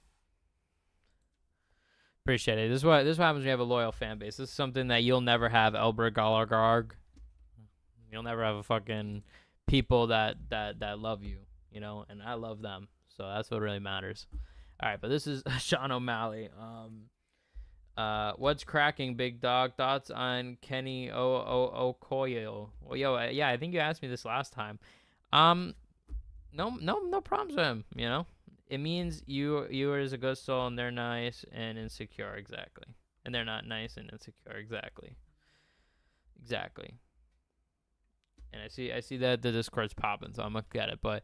Appreciate it. This is what happens when you have a loyal fan base. This is something that you'll never have, Elber Galargarg. You'll never have a fucking people that love you, and I love them. So that's what really matters. All right, but this is Sean O'Malley. What's cracking, big dog? Thoughts on Kenny Okoye? Well, yo, yeah, I think you asked me this last time. No problems with him, It means you are a good soul, and they're nice and insecure, exactly. And they're not nice and insecure, exactly. And I see that the Discord's popping, so I'm gonna get it. But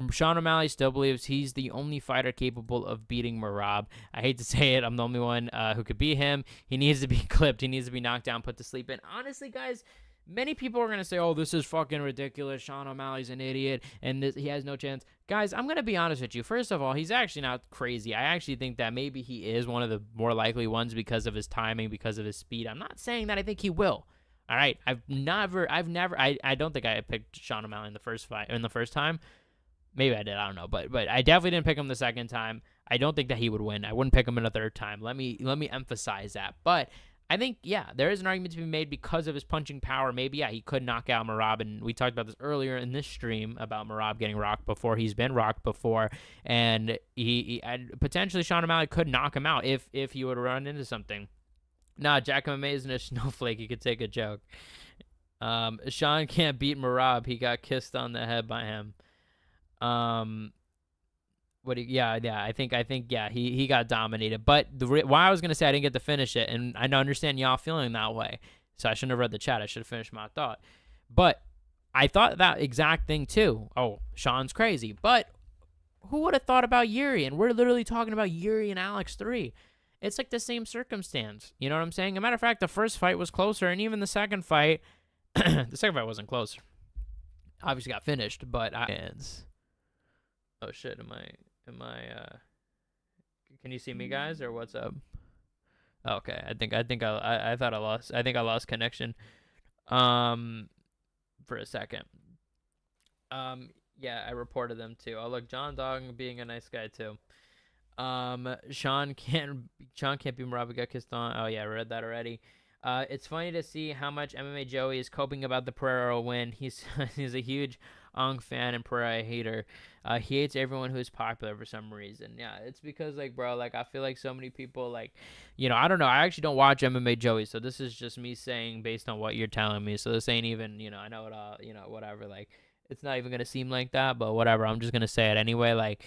Sean O'Malley still believes he's the only fighter capable of beating Merab. I hate to say it, I'm the only one who could beat him. He needs to be clipped. He needs to be knocked down, put to sleep. And honestly, guys, many people are going to say, oh, this is fucking ridiculous. Sean O'Malley's an idiot, and he has no chance. Guys, I'm going to be honest with you. First of all, he's actually not crazy. I actually think that maybe he is one of the more likely ones because of his timing, because of his speed. I'm not saying that I think he will. All right? I don't think I picked Sean O'Malley in the first time. Maybe I did. I don't know. But I definitely didn't pick him the second time. I don't think that he would win. I wouldn't pick him in a third time. Let me emphasize that. But I think, yeah, there is an argument to be made because of his punching power. Maybe, yeah, he could knock out Merab, and we talked about this earlier in this stream about Merab getting rocked before. He's been rocked before, and and potentially Sean O'Malley could knock him out if he would run into something. Nah, JackMMA isn't a snowflake. You could take a joke. Sean can't beat Merab. He got kissed on the head by him. I think he got dominated. But why I was gonna say I didn't get to finish it, and I understand y'all feeling that way, so I shouldn't have read the chat. I should have finished my thought. But I thought that exact thing too. Oh, Sean's crazy. But who would have thought about Yuri? And we're literally talking about Yuri and Alex 3. it's like the same circumstance. You know what I'm saying? As a matter of fact, the first fight was closer, and even the second fight, the second fight wasn't close. Obviously got finished, but oh shit, am I can you see me, guys, or what's up? Okay, I thought I lost connection for a second. Yeah, I reported them too. Oh, look, John Dog being a nice guy too. Sean can't be Murabi got kissed on. Oh yeah, I read that already. It's funny to see how much MMA Joey is coping about the Pereira win. He's he's a huge Ong fan and Pereira hater. He hates everyone who's popular for some reason. Yeah, it's because, like, bro, like, I feel like so many people, like, you know, I don't know. I actually don't watch MMA Joey, so this is just me saying based on what you're telling me. So this ain't even, you know, I know it all, you know, whatever. Like, it's not even gonna seem like that, but whatever. I'm just gonna say it anyway. Like,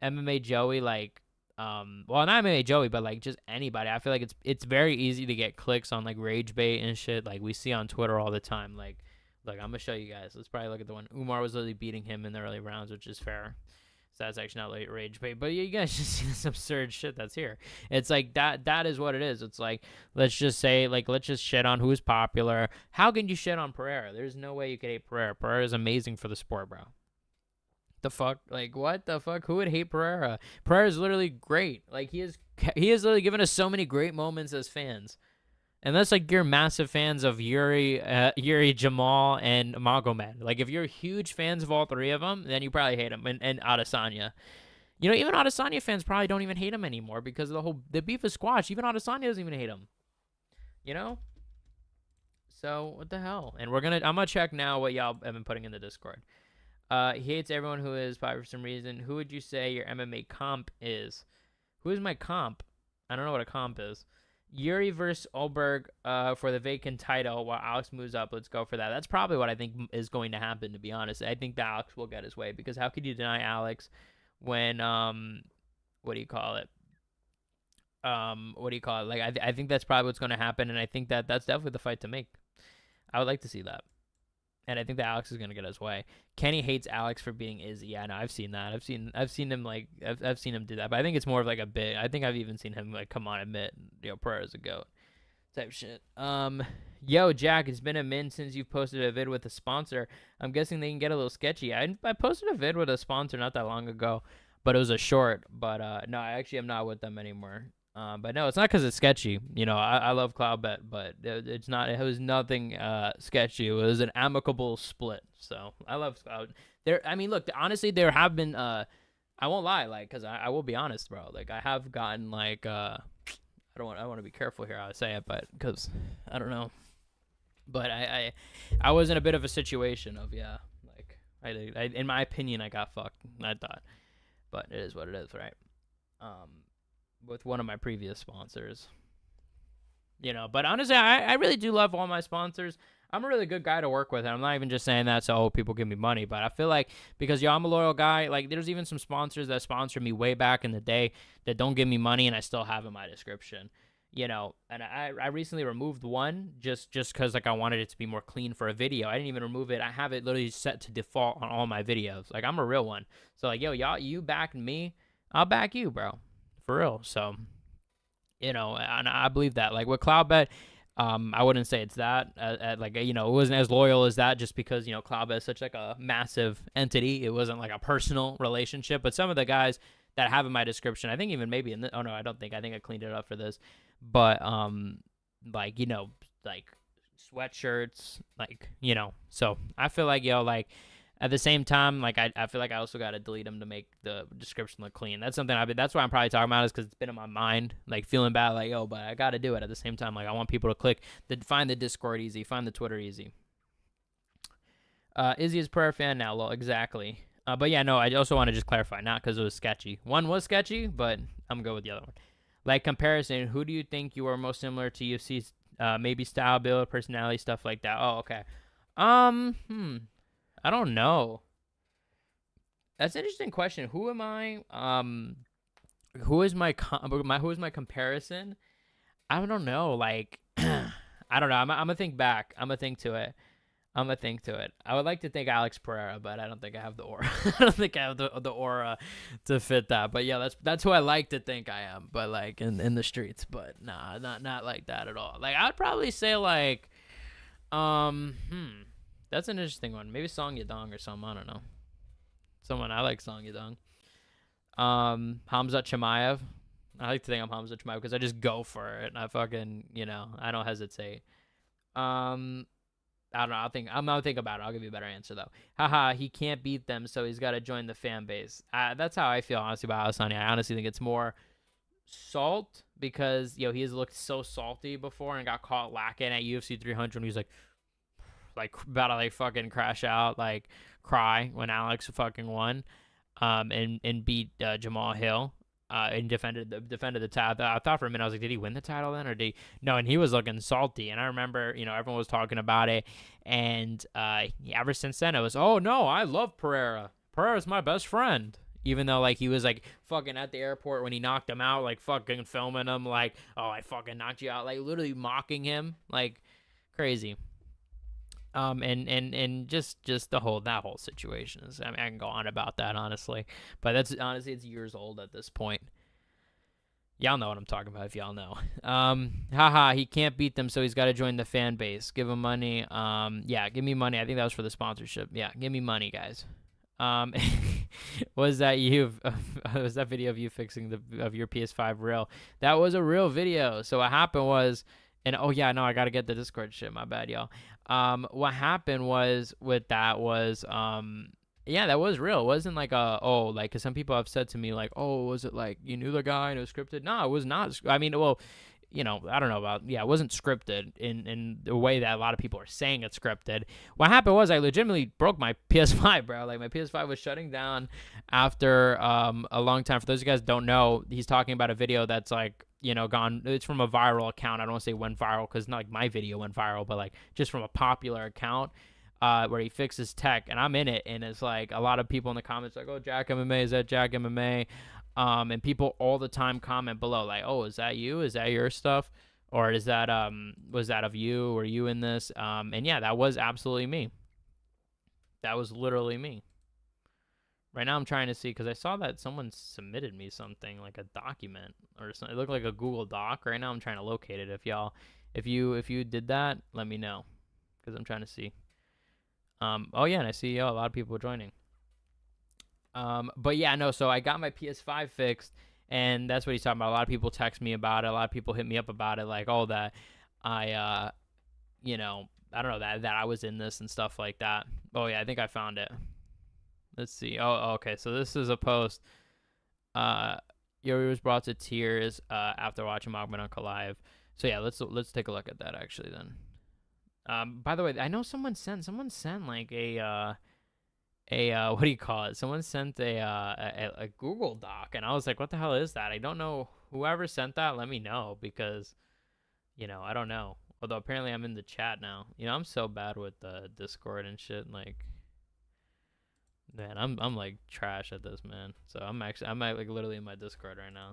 MMA Joey, like, well, not MMA Joey, but like just anybody. I feel like it's very easy to get clicks on like rage bait and shit. Like we see on Twitter all the time. Like, look, I'm gonna show you guys. Let's probably look at the one. Umar was literally beating him in the early rounds, which is fair. So that's actually not like rage bait, but you guys just see this absurd shit that's here. It's like that is what it is. It's like, let's just say, like, let's just shit on who's popular. How can you shit on Pereira? There's no way you could hate Pereira. Pereira is amazing for the sport, bro. The fuck? Like, what the fuck? Who would hate Pereira? Pereira is literally great. Like, he has literally given us so many great moments as fans. Unless, like, you're massive fans of Yuri, Jamal, and Magomed. Like, if you're huge fans of all three of them, then you probably hate him. And Adesanya. You know, even Adesanya fans probably don't even hate him anymore because of the beef is squashed. Even Adesanya doesn't even hate him. You know? So, what the hell? And I'm gonna check now what y'all have been putting in the Discord. He hates everyone who is popular for some reason. Who would you say your MMA comp is? Who is my comp? I don't know what a comp is. Yuri versus Olberg for the vacant title while Alex moves up. Let's go for that. That's probably what I think is going to happen, to be honest. I think that Alex will get his way because how could you deny Alex when, what do you call it? Like, I think that's probably what's going to happen, and I think that that's definitely the fight to make. I would like to see that. And I think that Alex is gonna get his way. Kenny hates Alex for beating Izzy. Yeah, no, I've seen that. I've seen him like I've seen him do that. But I think it's more of like a bit. I think I've even seen him like come on, admit, you know, Pereira's a goat type shit. Yo, Jack, it's been a minute since you've posted a vid with a sponsor. I'm guessing they can get a little sketchy. I posted a vid with a sponsor not that long ago, but it was a short. But no, I actually am not with them anymore. But no, it's not because it's sketchy. You know, I love Cloudbet, but it's not. It was nothing sketchy. It was an amicable split. So I love Cloud. I mean, look, honestly, there have been. I won't lie, like, because I will be honest, bro. Like, I have gotten like. I want to be careful here how I say it, but because I don't know. But I was in a bit of a situation of like I in my opinion I got fucked. I thought, but it is what it is, right? With one of my previous sponsors, you know, but honestly, I really do love all my sponsors. I'm a really good guy to work with, and I'm not even just saying that so people give me money, but I feel like because I'm a loyal guy, like there's even some sponsors that sponsored me way back in the day that don't give me money, and I still have in my description, you know, and I recently removed one just because like I wanted it to be more clean for a video. I didn't even remove it. I have it literally set to default on all my videos. Like I'm a real one. So like, yo, y'all, you back me, I'll back you, bro. For real. So, you know, and I believe that. Like with Cloudbet, I wouldn't say it's that. Like, you know, it wasn't as loyal as that just because, you know, Cloudbet is such like a massive entity. It wasn't like a personal relationship. But some of the guys that I have in my description, I think even maybe oh no, I don't think. I think I cleaned it up for this. But like, you know, like sweatshirts, like, you know. So I feel like, yo, like. At the same time, like I feel like I also got to delete them to make the description look clean. That's something that's why I'm probably talking about is because it's been in my mind, like feeling bad, like, oh, but I got to do it. At the same time, like I want people to find the Discord easy, find the Twitter easy. Izzy is Pereira fan now, lol, exactly. But yeah, no, I also want to just clarify, not because it was sketchy. One was sketchy, but I'm good with the other one. Like comparison, who do you think you are most similar to UFC's maybe style, build, personality, stuff like that? Oh, okay. I don't know. That's an interesting question. Who am I? Who is my comparison? I don't know. Like, I don't know. I'm gonna think back. I'm gonna think to it. I'm gonna think to it. I would like to think Alex Pereira, but I don't think I have the aura. I don't think I have the aura to fit that. But yeah, that's who I like to think I am. But like in the streets, but nah, not like that at all. Like I'd probably say like, that's an interesting one. Maybe Song Yadong or something. I don't know. Someone I like Song Yadong. Hamza Chimaev. I like to think I'm Hamza Chimaev because I just go for it. And I fucking, I don't hesitate. I don't know. I'm gonna think about it. I'll give you a better answer though. Haha, he can't beat them, so he's got to join the fan base. That's how I feel honestly about Adesanya. I honestly think it's more salt because he has looked so salty before and got caught lacking at UFC 300 when he was like about to like fucking crash out, like cry when Alex fucking won, and beat Jamal Hill. And defended the title. I thought for a minute I was like, did he win the title then, or did he? No? And he was looking salty. And I remember, everyone was talking about it. And ever since then, it was, oh no, I love Pereira. Pereira's my best friend. Even though like he was like fucking at the airport when he knocked him out, like fucking filming him, like, oh, I fucking knocked you out, like literally mocking him, like crazy. And just that whole situation is, I mean, I can go on about that honestly, but that's honestly, it's years old at this point. Y'all know what I'm talking about if y'all know. Haha, he can't beat them, so he's got to join the fan base. Give him money. Yeah, give me money. I think that was for the sponsorship. Yeah, give me money, guys. Was that you? Was that video of you fixing of your PS5 real? That was a real video. So what happened was, and oh yeah, no, I gotta get the Discord shit. My bad, y'all. What happened was with that was, yeah, that was real. It wasn't like because some people have said to me like, oh, was it like you knew the guy and it was scripted? No, it was not. I mean, well, I don't know about, it wasn't scripted in the way that a lot of people are saying it's scripted. What happened was I legitimately broke my PS5, bro. Like my PS5 was shutting down after a long time. For those of you guys who don't know, he's talking about a video that's like, gone. It's from a viral account. I don't want to say went viral because not like my video went viral, but like just from a popular account where he fixes tech, and I'm in it, and it's like a lot of people in the comments like, oh, JackMMA, is that JackMMA? And people all the time comment below like, oh, is that you? Is that your stuff? Or is that was that of you? Were you in this? And yeah, that was absolutely me. That was literally me. Right now I'm trying to see because I saw that someone submitted me something like a document or something. It looked like a Google Doc. Right now I'm trying to locate it. If you did that, let me know because I'm trying to see. Oh yeah, and I see a lot of people joining. But yeah, no. So I got my PS5 fixed, and that's what he's talking about. A lot of people text me about it. A lot of people hit me up about it, like, oh, that I, I don't know that I was in this and stuff like that. Oh yeah, I think I found it. Let's see. Oh, okay. So this is a post. Yuri was brought to tears after watching Magomed Ankalaev. So yeah, let's take a look at that actually then. By the way, I know someone sent like a what do you call it? Someone sent a Google Doc, and I was like, what the hell is that? I don't know. Whoever sent that, let me know because, I don't know. Although apparently I'm in the chat now. I'm so bad with the Discord and shit. Like, man, I'm like trash at this, man. So I'm like literally in my Discord right now.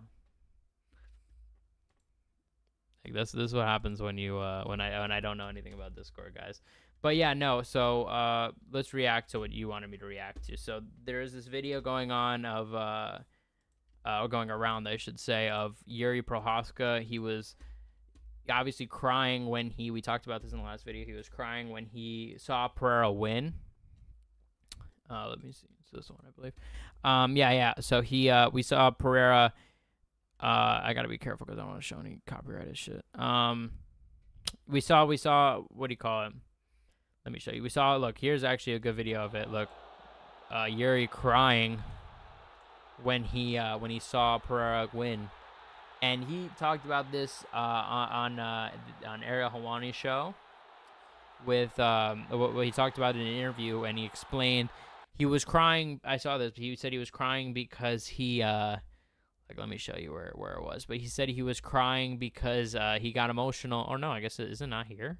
Like this is what happens when you when I don't know anything about Discord, guys. But yeah, no. So let's react to what you wanted me to react to. So there is this video going on of or going around, I should say, of Yuri Prochazka. He was obviously crying when we talked about this in the last video. He was crying when he saw Pereira win. Let me see. It's this one, I believe. Yeah. So we saw Pereira. I gotta be careful because I don't want to show any copyrighted shit. We saw. What do you call it? Let me show you. We saw. Look, here's actually a good video of it. Look, Yuri crying when he saw Pereira win, and he talked about this on Ariel Helwani's show. With what he talked about in an interview, and he explained he was crying. I saw this. He said he was crying because he like, let me show you where it was. But he said he was crying because he got emotional. Or no, I guess is it not here?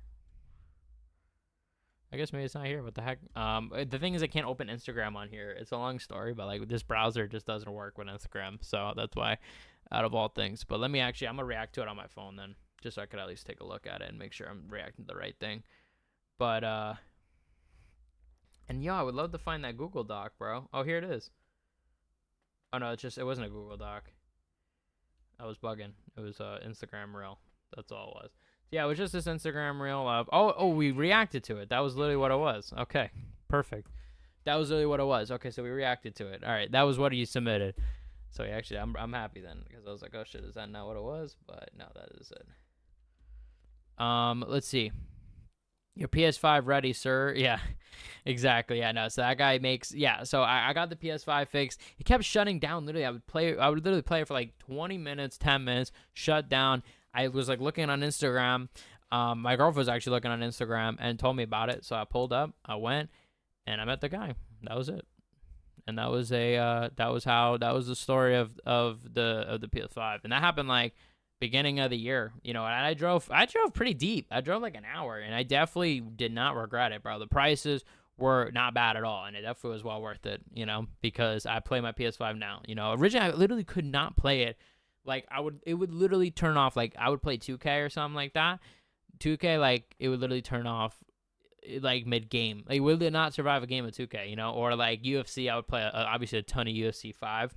I guess maybe it's not here. What the heck? The thing is, I can't open Instagram on here. It's a long story, but like this browser just doesn't work with Instagram, so that's why, out of all things. But I'm gonna react to it on my phone then, just so I could at least take a look at it and make sure I'm reacting to the right thing. But And yo, I would love to find that Google Doc, bro. Oh, here it is. Oh no, it wasn't a Google Doc. I was bugging. It was Instagram reel. That's all it was. Yeah, it was just this Instagram reel of we reacted to it. That was literally what it was. Okay, perfect. That was literally what it was. Okay, so we reacted to it. All right, that was what you submitted. So yeah, actually, I'm happy then because I was like, oh shit, is that not what it was? But no, that is it. Let's see. Your PS5 ready, sir? Yeah, exactly. Yeah, no. So that guy makes So I got the PS5 fixed. It kept shutting down. Literally, I would literally play it for like 20 minutes, 10 minutes, shut down. I was like looking on Instagram. My girlfriend was actually looking on Instagram and told me about it. So I pulled up, I went, and I met the guy. That was it. And that was that was the story of the PS5, and that happened like beginning of the year, and I drove pretty deep. I drove like an hour, and I definitely did not regret it, bro. The prices were not bad at all, and it definitely was well worth it, because I play my PS5 now. Originally I literally could not play it. Like it would literally turn off. Like I would play 2K or something like that. 2K, like it would literally turn off like mid game. Like we did not survive a game of 2K, or like UFC. I would play obviously a ton of UFC 5.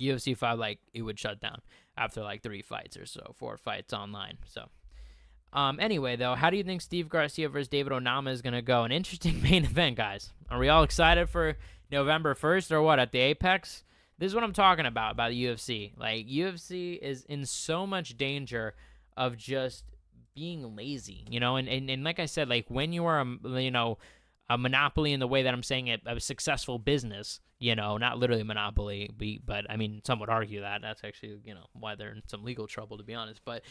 UFC 5, like it would shut down after like 3 fights or so, 4 fights online. So anyway, though, how do you think Steve Garcia versus David Onama is gonna go? An interesting main event, guys. Are we all excited for November 1st or what at the Apex? This is what I'm talking about the UFC. Like UFC is in so much danger of just being lazy, and like I said, like when you are a monopoly in the way that I'm saying it, a successful business, not literally a monopoly, but I mean, some would argue that that's actually, why they're in some legal trouble, to be honest. But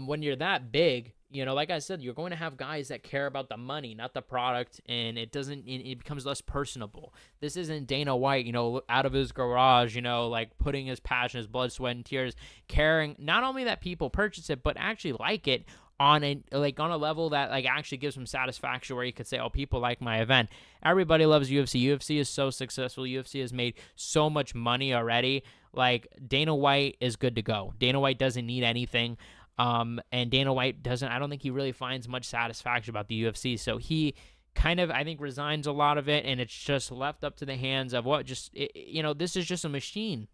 when you're that big, like I said, you're going to have guys that care about the money, not the product, and it becomes less personable. This isn't Dana White, out of his garage, like putting his passion, his blood, sweat, and tears, caring not only that people purchase it, but actually like it on a level that like actually gives them satisfaction, where you could say, oh, people like my event. Everybody loves UFC. UFC is so successful. UFC has made so much money already. Like Dana White is good to go. Dana White doesn't need anything. And Dana White I don't think he really finds much satisfaction about the UFC. So he kind of, I think, resigns a lot of it, and it's just left up to the hands of this is just a machine.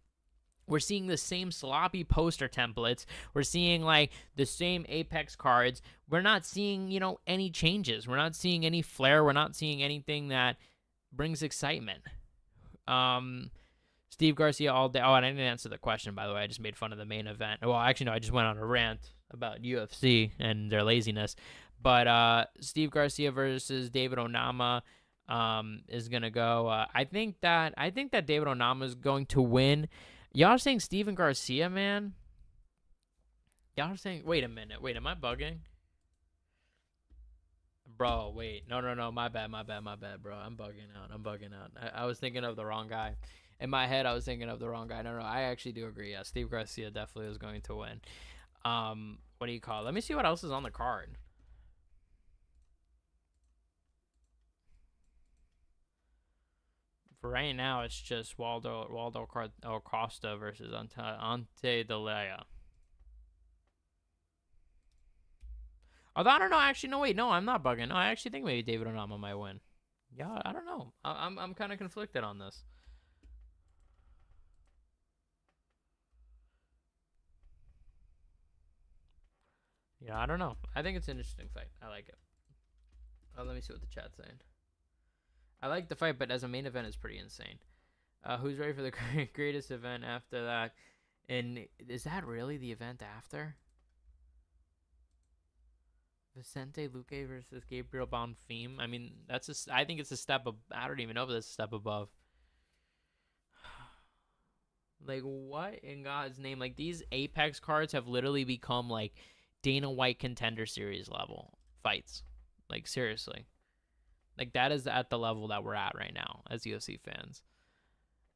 We're seeing the same sloppy poster templates. We're seeing like the same Apex cards. We're not seeing, any changes. We're not seeing any flair. We're not seeing anything that brings excitement. Steve Garcia all day. Oh, and I didn't answer the question, by the way. I just made fun of the main event. Well, actually, no, I just went on a rant about UFC and their laziness. But Steve Garcia versus David Onama is gonna go. I think that David Onama is going to win. Y'all are saying Steven Garcia, man? Y'all are saying... Wait a minute. Wait, am I bugging? Bro, wait. No. My bad, bro. I'm bugging out. I was thinking of the wrong guy. In my head, I was thinking of the wrong guy. No. I actually do agree. Yeah, Steve Garcia definitely is going to win. What do you call it? Let me see what else is on the card. For right now, it's just Waldo Costa versus Ante Delea. Although I don't know, actually, no, wait, no, I'm not bugging. No, I actually think maybe David Onama might win. Yeah, I don't know. I'm kind of conflicted on this. Yeah, I don't know. I think it's an interesting fight. I like it. Oh, let me see what the chat's saying. I like the fight, but as a main event, it's pretty insane. Who's ready for the greatest event after that? And is that really the event after? Vicente Luque versus Gabriel Bonfim. I mean, I think it's a step up. I don't even know if that's a step above. Like, what in God's name? Like, these Apex cards have literally become like Dana White Contender Series level fights. Like, seriously. Like, that is at the level that we're at right now as UFC fans.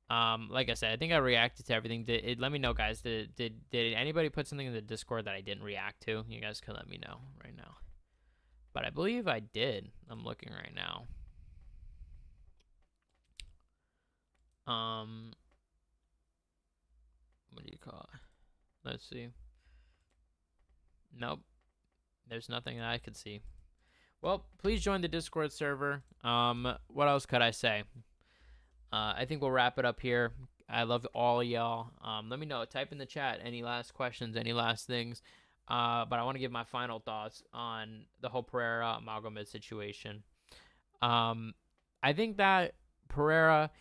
Like I said, I think I reacted to everything. Let me know, guys. Did anybody put something in the Discord that I didn't react to? You guys can let me know right now. But I believe I did. I'm looking right now. What do you call it? Let's see. Nope. There's nothing that I could see. Well, please join the Discord server. What else could I say? I think we'll wrap it up here. I love all y'all. Let me know. Type in the chat any last questions, any last things. But I want to give my final thoughts on the whole Pereira Magomed situation. I think that Pereira,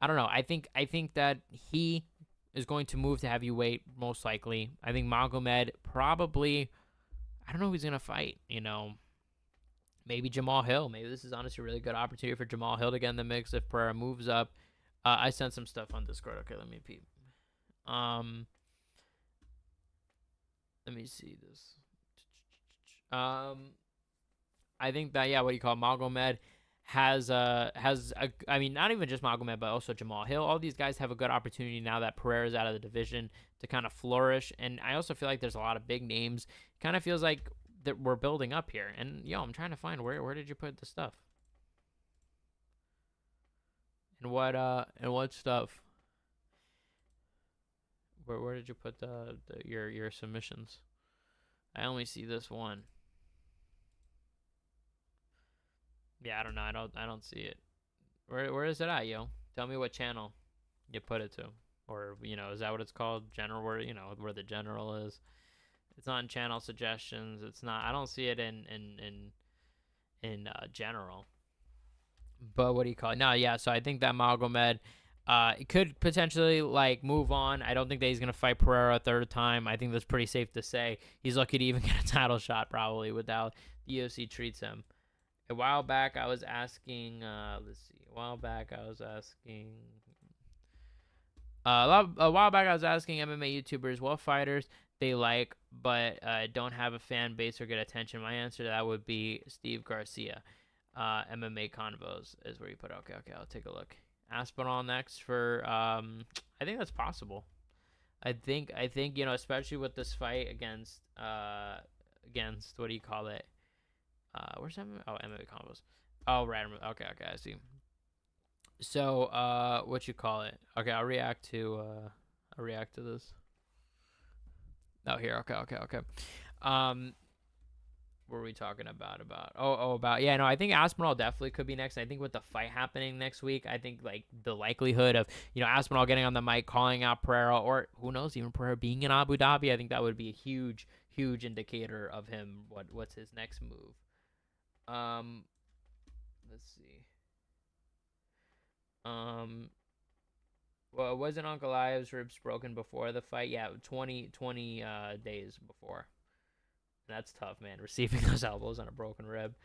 I don't know. I think that he is going to move to heavyweight most likely. I think Magomed probably, I don't know who he's gonna fight. Maybe Jamal Hill. Maybe this is honestly a really good opportunity for Jamal Hill to get in the mix if Pereira moves up. I sent some stuff on Discord. Okay, let me peep. Let me see this. I think that what do you call it? Magomed has I mean, not even just Magomed, but also Jamal Hill. All these guys have a good opportunity now that Pereira's out of the division to kind of flourish. And I also feel like there's a lot of big names. Kind of feels like that we're building up here. And I'm trying to find where did you put the stuff? And what stuff? Where did you put your submissions? I only see this one. Yeah, I don't know. I don't see it. Where is it at, yo? Tell me what channel you put it to. Or, is that what it's called? General, where the general is. It's not in channel suggestions. It's not. I don't see it in general. But what do you call it? No, yeah. So I think that Magomed could potentially move on. I don't think that he's gonna fight Pereira a third time. I think that's pretty safe to say. He's lucky to even get a title shot probably with how the UFC treats him. A while back I was asking. Let's see. A while back I was asking MMA YouTubers what fighters they like but don't have a fan base or get attention. My answer to that would be Steve Garcia. MMA Convos is where you put it. Okay, I'll take a look. Aspinall next for I think that's possible. I think especially with this fight against what do you call it? Where's MMA? Oh, MMA Convos. Oh, right. Okay, I see. So what you call it? Okay, I'll react to this. Oh, here. Okay. What were we talking about? I think Aspinall definitely could be next. I think with the fight happening next week, I think the likelihood of Aspinall getting on the mic calling out Pereira, or who knows, even Pereira being in Abu Dhabi, I think that would be a huge indicator of him. What's his next move? Let's see. Well, wasn't Ankalaev's ribs broken before the fight? Yeah, 20 days before. That's tough, man. Receiving those elbows on a broken rib.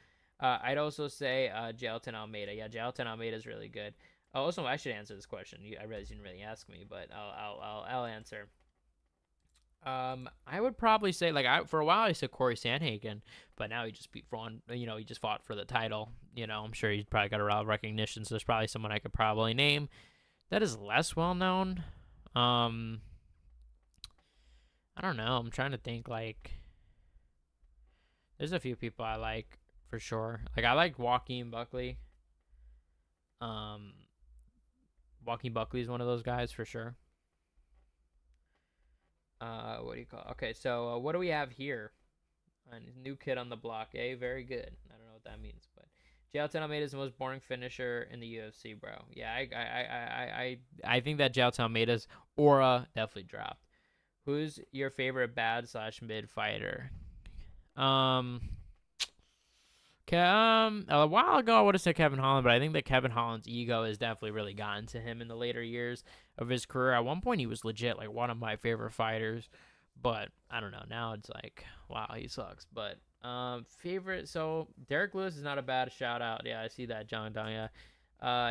I'd also say Jailton Almeida. Yeah, Jailton Almeida is really good. Also, I should answer this question. I realize you didn't really ask me, but I'll answer. I would probably say for a while I said Corey Sandhagen, but now he just beat Braun. He just fought for the title. I'm sure he's probably got a lot of recognition. So there's probably someone I could probably name that is less well known. I don't know. I'm trying to think there's a few people I like for sure. I like Joaquin Buckley. Joaquin Buckley is one of those guys for sure. What do you call it? Okay, so what do we have here? A new kid on the block. Very good. I don't know what that means, but Jailton Almeida is the most boring finisher in the UFC, bro. Yeah, I think that Jailton Almeida's aura definitely dropped. Who's your favorite bad/mid fighter? A while ago I would have said Kevin Holland, but I think that Kevin Holland's ego has definitely really gotten to him in the later years of his career. At one point he was legit one of my favorite fighters, but I don't know. Now it's wow, he sucks. But favorite, so Derek Lewis is not a bad shout out. Yeah, I see that, John Dong. Yeah.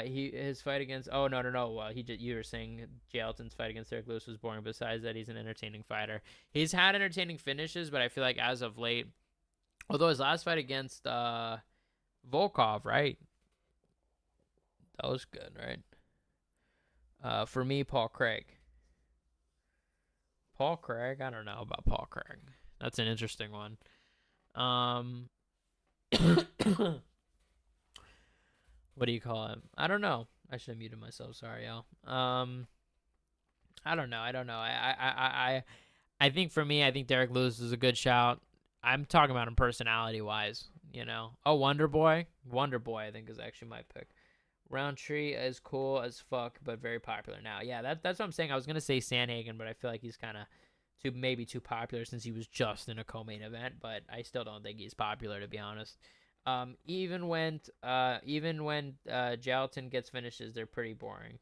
His fight against you were saying Jailton's fight against Derek Lewis was boring. Besides that, he's an entertaining fighter. He's had entertaining finishes, but I feel like as of late, although his last fight against Volkov, right? That was good, right? For me, Paul Craig. I don't know about Paul Craig. That's an interesting one. What do you call him? I don't know. I should have muted myself. Sorry, y'all. I don't know. I think for me, I think Derek Lewis is a good shout. I'm talking about him personality wise. Oh, Wonder Boy. Wonder Boy, I think, is actually my pick. Roundtree is cool as fuck, but very popular now. Yeah, that's what I'm saying. I was gonna say Sandhagen, but I feel like he's kind of maybe too popular since he was just in a co-main event. But I still don't think he's popular, to be honest. Even when Jalton gets finishes, they're pretty boring.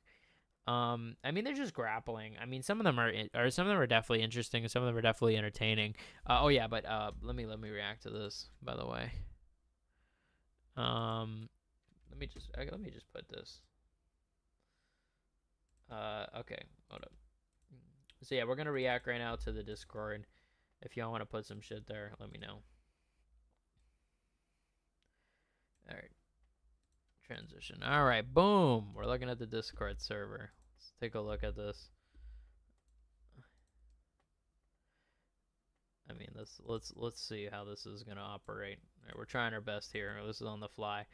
I mean, they're just grappling. I mean, some of them are definitely interesting, and some of them are definitely entertaining. Oh yeah, but let me react to this, by the way. Let me just put this. Okay, hold up. So yeah, we're gonna react right now to the Discord. If y'all want to put some shit there, let me know. All right. Transition. All right, boom. We're looking at the Discord server. Let's take a look at this. I mean, let's see how this is gonna operate. All right, we're trying our best here. This is on the fly.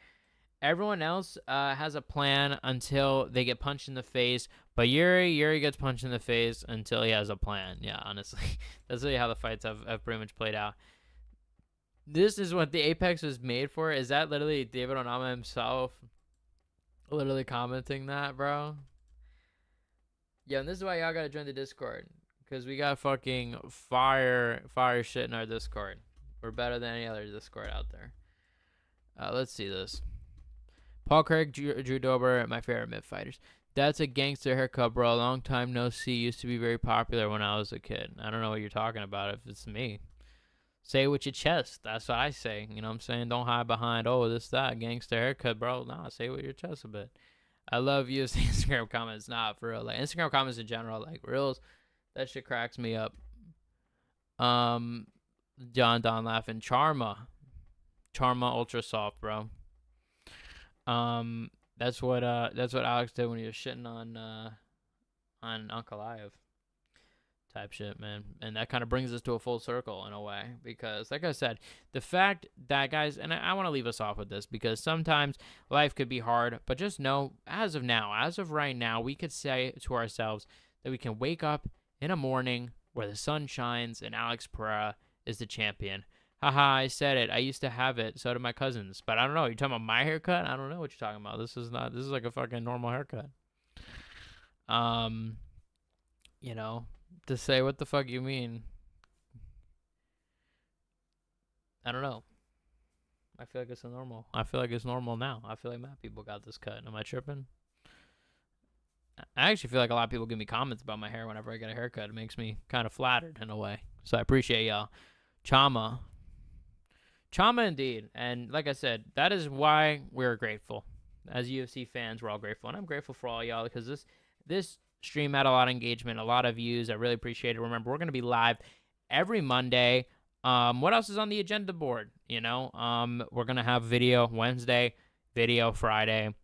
Everyone else has a plan until they get punched in the face, but Yuri gets punched in the face until he has a plan. Yeah, honestly, that's really how the fights have pretty much played out. This is what the Apex was made for. Is that literally David Onama himself literally commenting that, bro? Yeah, and this is why y'all gotta join the Discord, because we got fucking fire shit in our Discord. We're better than any other Discord out there. Let's see this. Paul Craig, Drew Dober, my favorite mid fighters. That's a gangster haircut, bro. Long time no see. Used to be very popular when I was a kid. I don't know what you're talking about if it's me. Say it with your chest. That's what I say. You know what I'm saying? Don't hide behind, oh, this, that, gangster haircut, bro. Nah, say it with your chest a bit. I love UFC Instagram comments. Nah, for real. Like, Instagram comments in general, like, reels, that shit cracks me up. John Don laughing. Charma ultra soft, bro. That's what Alex did when he was shitting on Ankalaev type shit, man. And that kind of brings us to a full circle in a way, because like I said, the fact that, guys, and I want to leave us off with this, because sometimes life could be hard, but just know, as of right now, we could say to ourselves that we can wake up in a morning where the sun shines and Alex Pereira is the champion. Haha, I said it. I used to have it. So did my cousins. But I don't know. You're talking about my haircut? I don't know what you're talking about. This is like a fucking normal haircut. To say what the fuck you mean. I don't know. I feel like it's normal. I feel like it's normal now. I feel like mad people got this cut. Am I tripping? I actually feel like a lot of people give me comments about my hair whenever I get a haircut. It makes me kind of flattered in a way. So I appreciate y'all. Chama indeed. And like I said, that is why we're grateful. As UFC fans, we're all grateful. And I'm grateful for all y'all, because this stream had a lot of engagement, a lot of views. I really appreciate it. Remember, we're going to be live every Monday. What else is on the agenda board? We're going to have video Wednesday, video Friday.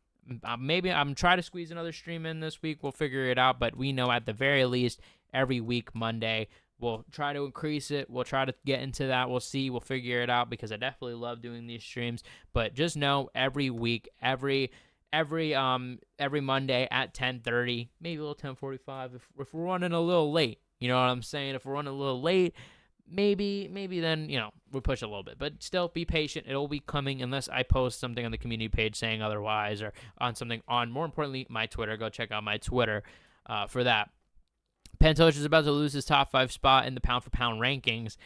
Maybe I'm trying to squeeze another stream in this week. We'll figure it out. But we know at the very least every week Monday, we'll try to increase it. We'll try to get into that. We'll see. We'll figure it out, because I definitely love doing these streams. But just know, every week, every Monday at 10:30, maybe a little 10:45. If we're running a little late, you know what I'm saying? If we're running a little late, maybe then, we push a little bit. But still, be patient. It'll be coming unless I post something on the community page saying otherwise, or on something on, more importantly, my Twitter. Go check out my Twitter for that. Pantoja is about to lose his top 5 spot in the pound-for-pound rankings.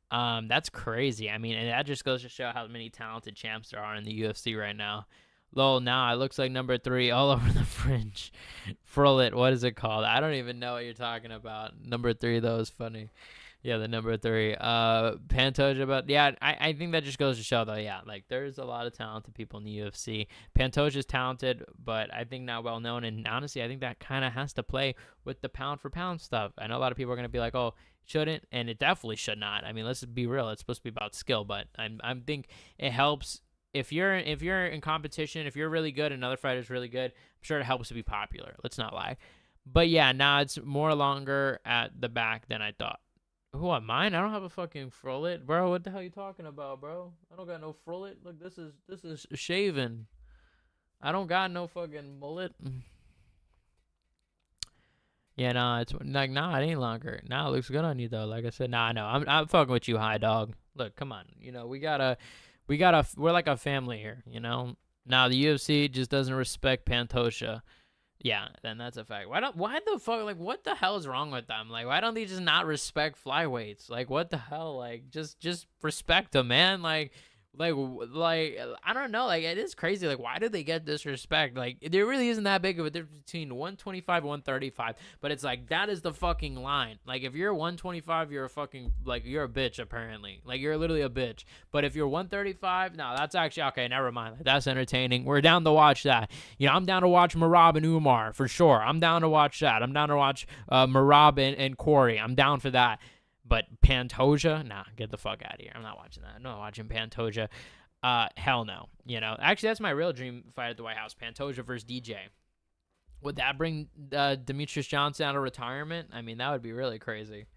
That's crazy. I mean, and that just goes to show how many talented champs there are in the UFC right now. Lol, now it looks like number 3 all over the fringe. Frullet, what is it called? I don't even know what you're talking about. Number 3, though, is funny. Yeah, the number 3. Pantoja, but yeah, I think that just goes to show, though, yeah, like, there's a lot of talented people in the UFC. Pantoja's talented, but I think not well known, and honestly, I think that kind of has to play with the pound-for-pound stuff. I know a lot of people are going to be like, oh, shouldn't, and it definitely should not. I mean, let's be real. It's supposed to be about skill, but I think it helps. If you're in competition, if you're really good, another fighter's really good, I'm sure it helps to be popular. Let's not lie. But yeah, now it's more longer at the back than I thought. Who am mine? I don't have a fucking frullet, bro. What the hell are you talking about, bro? I don't got no frullet. Look, this is shaven. I don't got no fucking mullet. Yeah, nah, it's like, nah, it ain't longer. Nah, it looks good on you though. Like I said, nah, no, I'm fucking with you, high dog. Look, come on, we're like a family here, Now the UFC just doesn't respect Pantoja. Yeah, then that's a fact. Why the fuck, like, what the hell is wrong with them? Like, why don't they just not respect flyweights? Like, what the hell? Like, just respect them, man. Like, I don't know. Like, it is crazy. Like, why do they get disrespect? Like, there really isn't that big of a difference between 125 and 135. But it's like, that is the fucking line. Like, if you're 125, you're a fucking, like, you're a bitch, apparently. Like, you're literally a bitch. But if you're 135, no, that's actually, okay, never mind. Like, that's entertaining. We're down to watch that. I'm down to watch Marab and Umar, for sure. I'm down to watch that. I'm down to watch Marab and Corey. I'm down for that. But Pantoja, nah, get the fuck out of here. I'm not watching that. I'm not watching Pantoja. Hell no. Actually, that's my real dream fight at the White House. Pantoja versus DJ. Would that bring Demetrius Johnson out of retirement? I mean, that would be really crazy.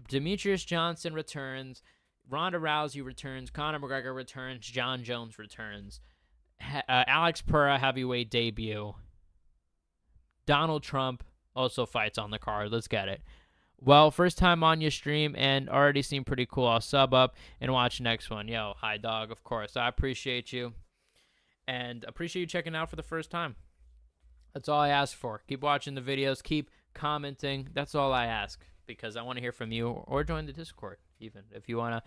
Demetrius Johnson returns. Ronda Rousey returns. Conor McGregor returns. John Jones returns. Alex Pereira heavyweight debut. Donald Trump also fights on the card. Let's get it. Well, first time on your stream and already seemed pretty cool. I'll sub up and watch next one. Yo, hi dog, of course. I appreciate you. And appreciate you checking out for the first time. That's all I ask for. Keep watching the videos. Keep commenting. That's all I ask. Because I want to hear from you, or join the Discord even. If you want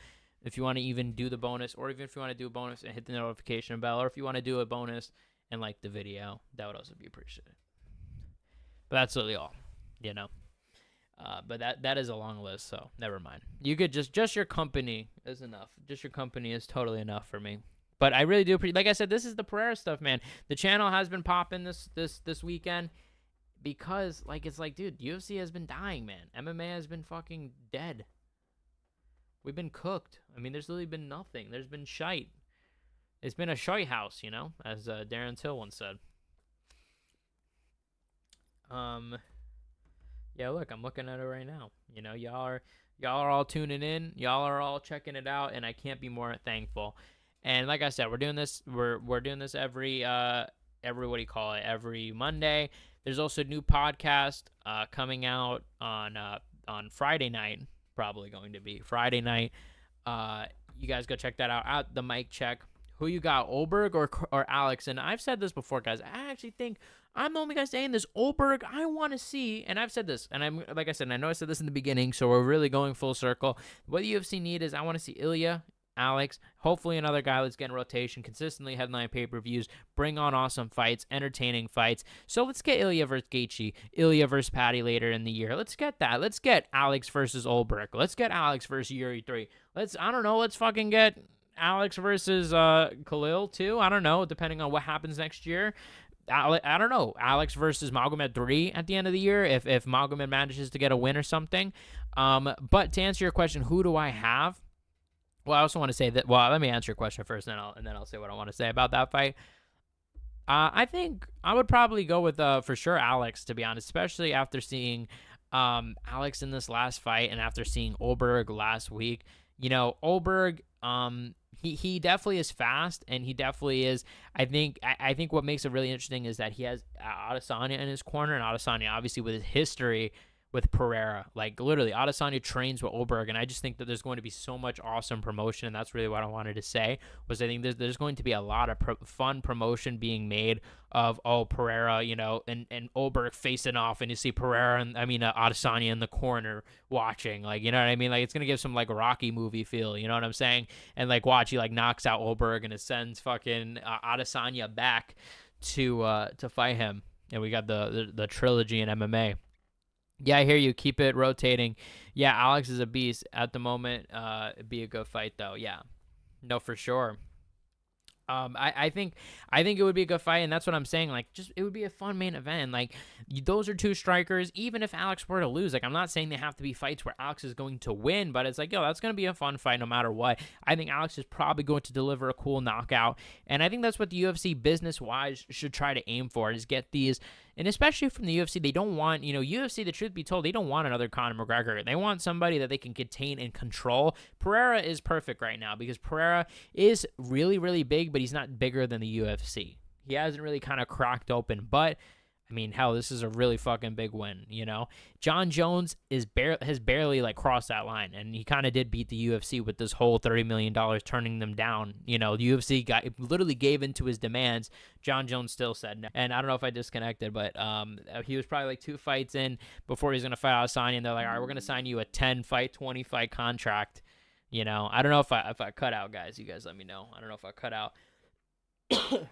to even do the bonus, or even if you want to do a bonus and hit the notification bell, or if you want to do a bonus and like the video, that would also be appreciated. But that's really all, But that is a long list, so never mind. You could just your company is enough. Just your company is totally enough for me. But I really do appreciate. Like I said, this is the Pereira stuff, man. The channel has been popping this weekend because, like, it's like, dude, UFC has been dying, man. MMA has been fucking dead. We've been cooked. I mean, there's literally been nothing. There's been shite. It's been a shite house, as Darren Till once said. Yeah, look, I'm looking at it right now. Y'all are all tuning in. Y'all are all checking it out, and I can't be more thankful. And like I said, we're doing this. We're doing this every every Monday. There's also a new podcast coming out on Friday night. Probably going to be Friday night. You guys go check that out at the Mic Check. Who you got, Olberg or Alex? And I've said this before, guys. I actually think I'm the only guy saying this. Olberg, I want to see, and I've said this, and I'm like I said, I know I said this in the beginning, so we're really going full circle. What the UFC need is I want to see Ilya, Alex, hopefully another guy that's getting rotation, consistently headline pay-per-views, bring on awesome fights, entertaining fights. So let's get Ilya versus Gaethje, Ilya versus Patty later in the year. Let's get that. Let's get Alex versus Olberg. Let's get Alex versus Yuri 3. Let's fucking get Alex versus Khalil too. I don't know, depending on what happens next year. I don't know. Alex versus Magomed 3 at the end of the year if Magomed manages to get a win or something. But to answer your question, who do I have? Well, I also want to say that. Well, let me answer your question first, and then I'll say what I want to say about that fight. I think I would probably go with for sure Alex, to be honest, especially after seeing Alex in this last fight and after seeing Olberg last week. Olberg, he definitely is fast, and he definitely is. I think what makes it really interesting is that he has Adesanya in his corner, and Adesanya obviously with his history with Pereira. Like, literally, Adesanya trains with Olberg, and I just think that there's going to be so much awesome promotion, and that's really what I wanted to say, was I think there's going to be a lot of fun promotion being made of, Pereira, and Olberg facing off, and you see Pereira, and Adesanya in the corner watching, like, you know what I mean? Like, it's going to give some, like, Rocky movie feel, you know what I'm saying? And, like, watch, he, like, knocks out Olberg, and it sends fucking Adesanya back to fight him, and we got the trilogy in MMA. Yeah, I hear you. Keep it rotating. Yeah, Alex is a beast at the moment. It'd be a good fight, though. Yeah, no, for sure. I think it would be a good fight, and that's what I'm saying. Like, just it would be a fun main event. Like, those are two strikers. Even if Alex were to lose, like, I'm not saying they have to be fights where Alex is going to win, but it's like, that's going to be a fun fight no matter what. I think Alex is probably going to deliver a cool knockout, and I think that's what the UFC business-wise should try to aim for, is get these. And especially from the UFC, they don't want, UFC, the truth be told, they don't want another Conor McGregor. They want somebody that they can contain and control. Pereira is perfect right now because Pereira is really, really big, but he's not bigger than the UFC. He hasn't really kind of cracked open. But I mean, hell, this is a really fucking big win, you know? John Jones has barely, like, crossed that line, and he kind of did beat the UFC with this whole $30 million turning them down. You know, the UFC literally gave into his demands. John Jones still said no. And I don't know if I disconnected, but he was probably, like, 2 fights in before he was going to fight Adesanya, and they're like, all right, we're going to sign you a 10-fight, 20-fight contract. You know, I don't know if I cut out, guys. You guys let me know. I don't know if I cut out.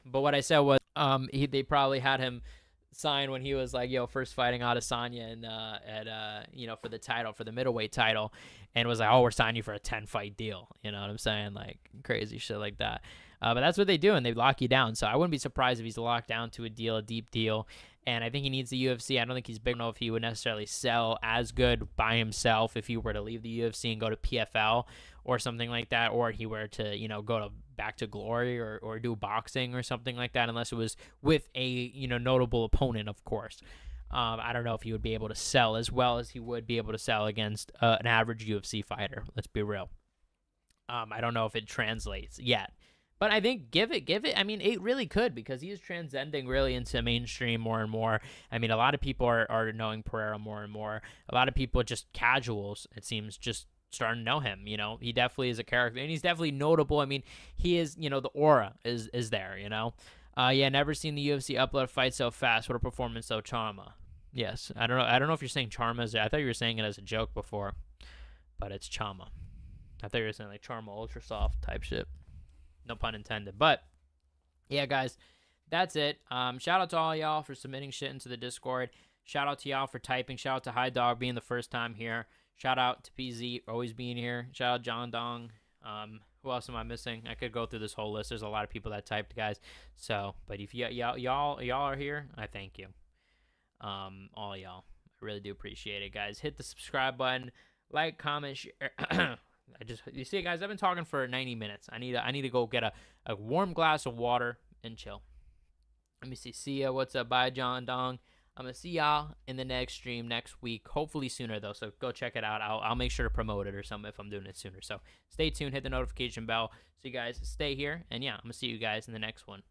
But what I said was they probably had him sign when he was like, yo, first fighting Adesanya and you know, for the title, for the middleweight title, and was like, oh, we're signing you for a 10-fight deal. You know what I'm saying? Like crazy shit like that. But that's what they do, and they lock you down. So I wouldn't be surprised if he's locked down to a deal, a deep deal. And I think he needs the UFC. I don't think he's big enough if he would necessarily sell as good by himself if he were to leave the UFC and go to PFL or something like that, or he were to, you know, go back to glory or do boxing or something like that, unless it was with a, you know, notable opponent, of course. I don't know if he would be able to sell as well as he would be able to sell against an average UFC fighter. Let's be real. I don't know if it translates yet. But I think give it. I mean, it really could, because he is transcending really into mainstream more and more. I mean, a lot of people are knowing Pereira more and more. A lot of people, just casuals, it seems, just starting to know him. You know, he definitely is a character, and he's definitely notable. I mean, he is, you know, the aura is there, you know. Yeah, never seen the UFC upload a fight so fast. What a performance, though, Charma. Yes, I don't know if you're saying Charma. I thought you were saying it as a joke before, but it's Chama. I thought you were saying like Charma Ultra Soft type shit. No pun intended. But yeah, guys, that's it. Shout out to all y'all for submitting shit into the Discord. Shout out to y'all for typing. Shout out to High Dog being the first time here. Shout out to PZ always being here. Shout out John Dong. Who else am I missing? I could go through this whole list. There's a lot of people that typed, guys. So, but if y'all are here, I thank you. All y'all. I really do appreciate it, guys. Hit the subscribe button, like, comment, share. You see, guys, I've been talking for 90 minutes. I need to go get a warm glass of water and chill. Let me see. See ya. What's up? Bye, John Dong. I'm gonna see y'all in the next stream next week. Hopefully sooner though. So go check it out. I'll make sure to promote it or something if I'm doing it sooner. So stay tuned. Hit the notification bell. So you guys stay here, and yeah, I'm gonna see you guys in the next one.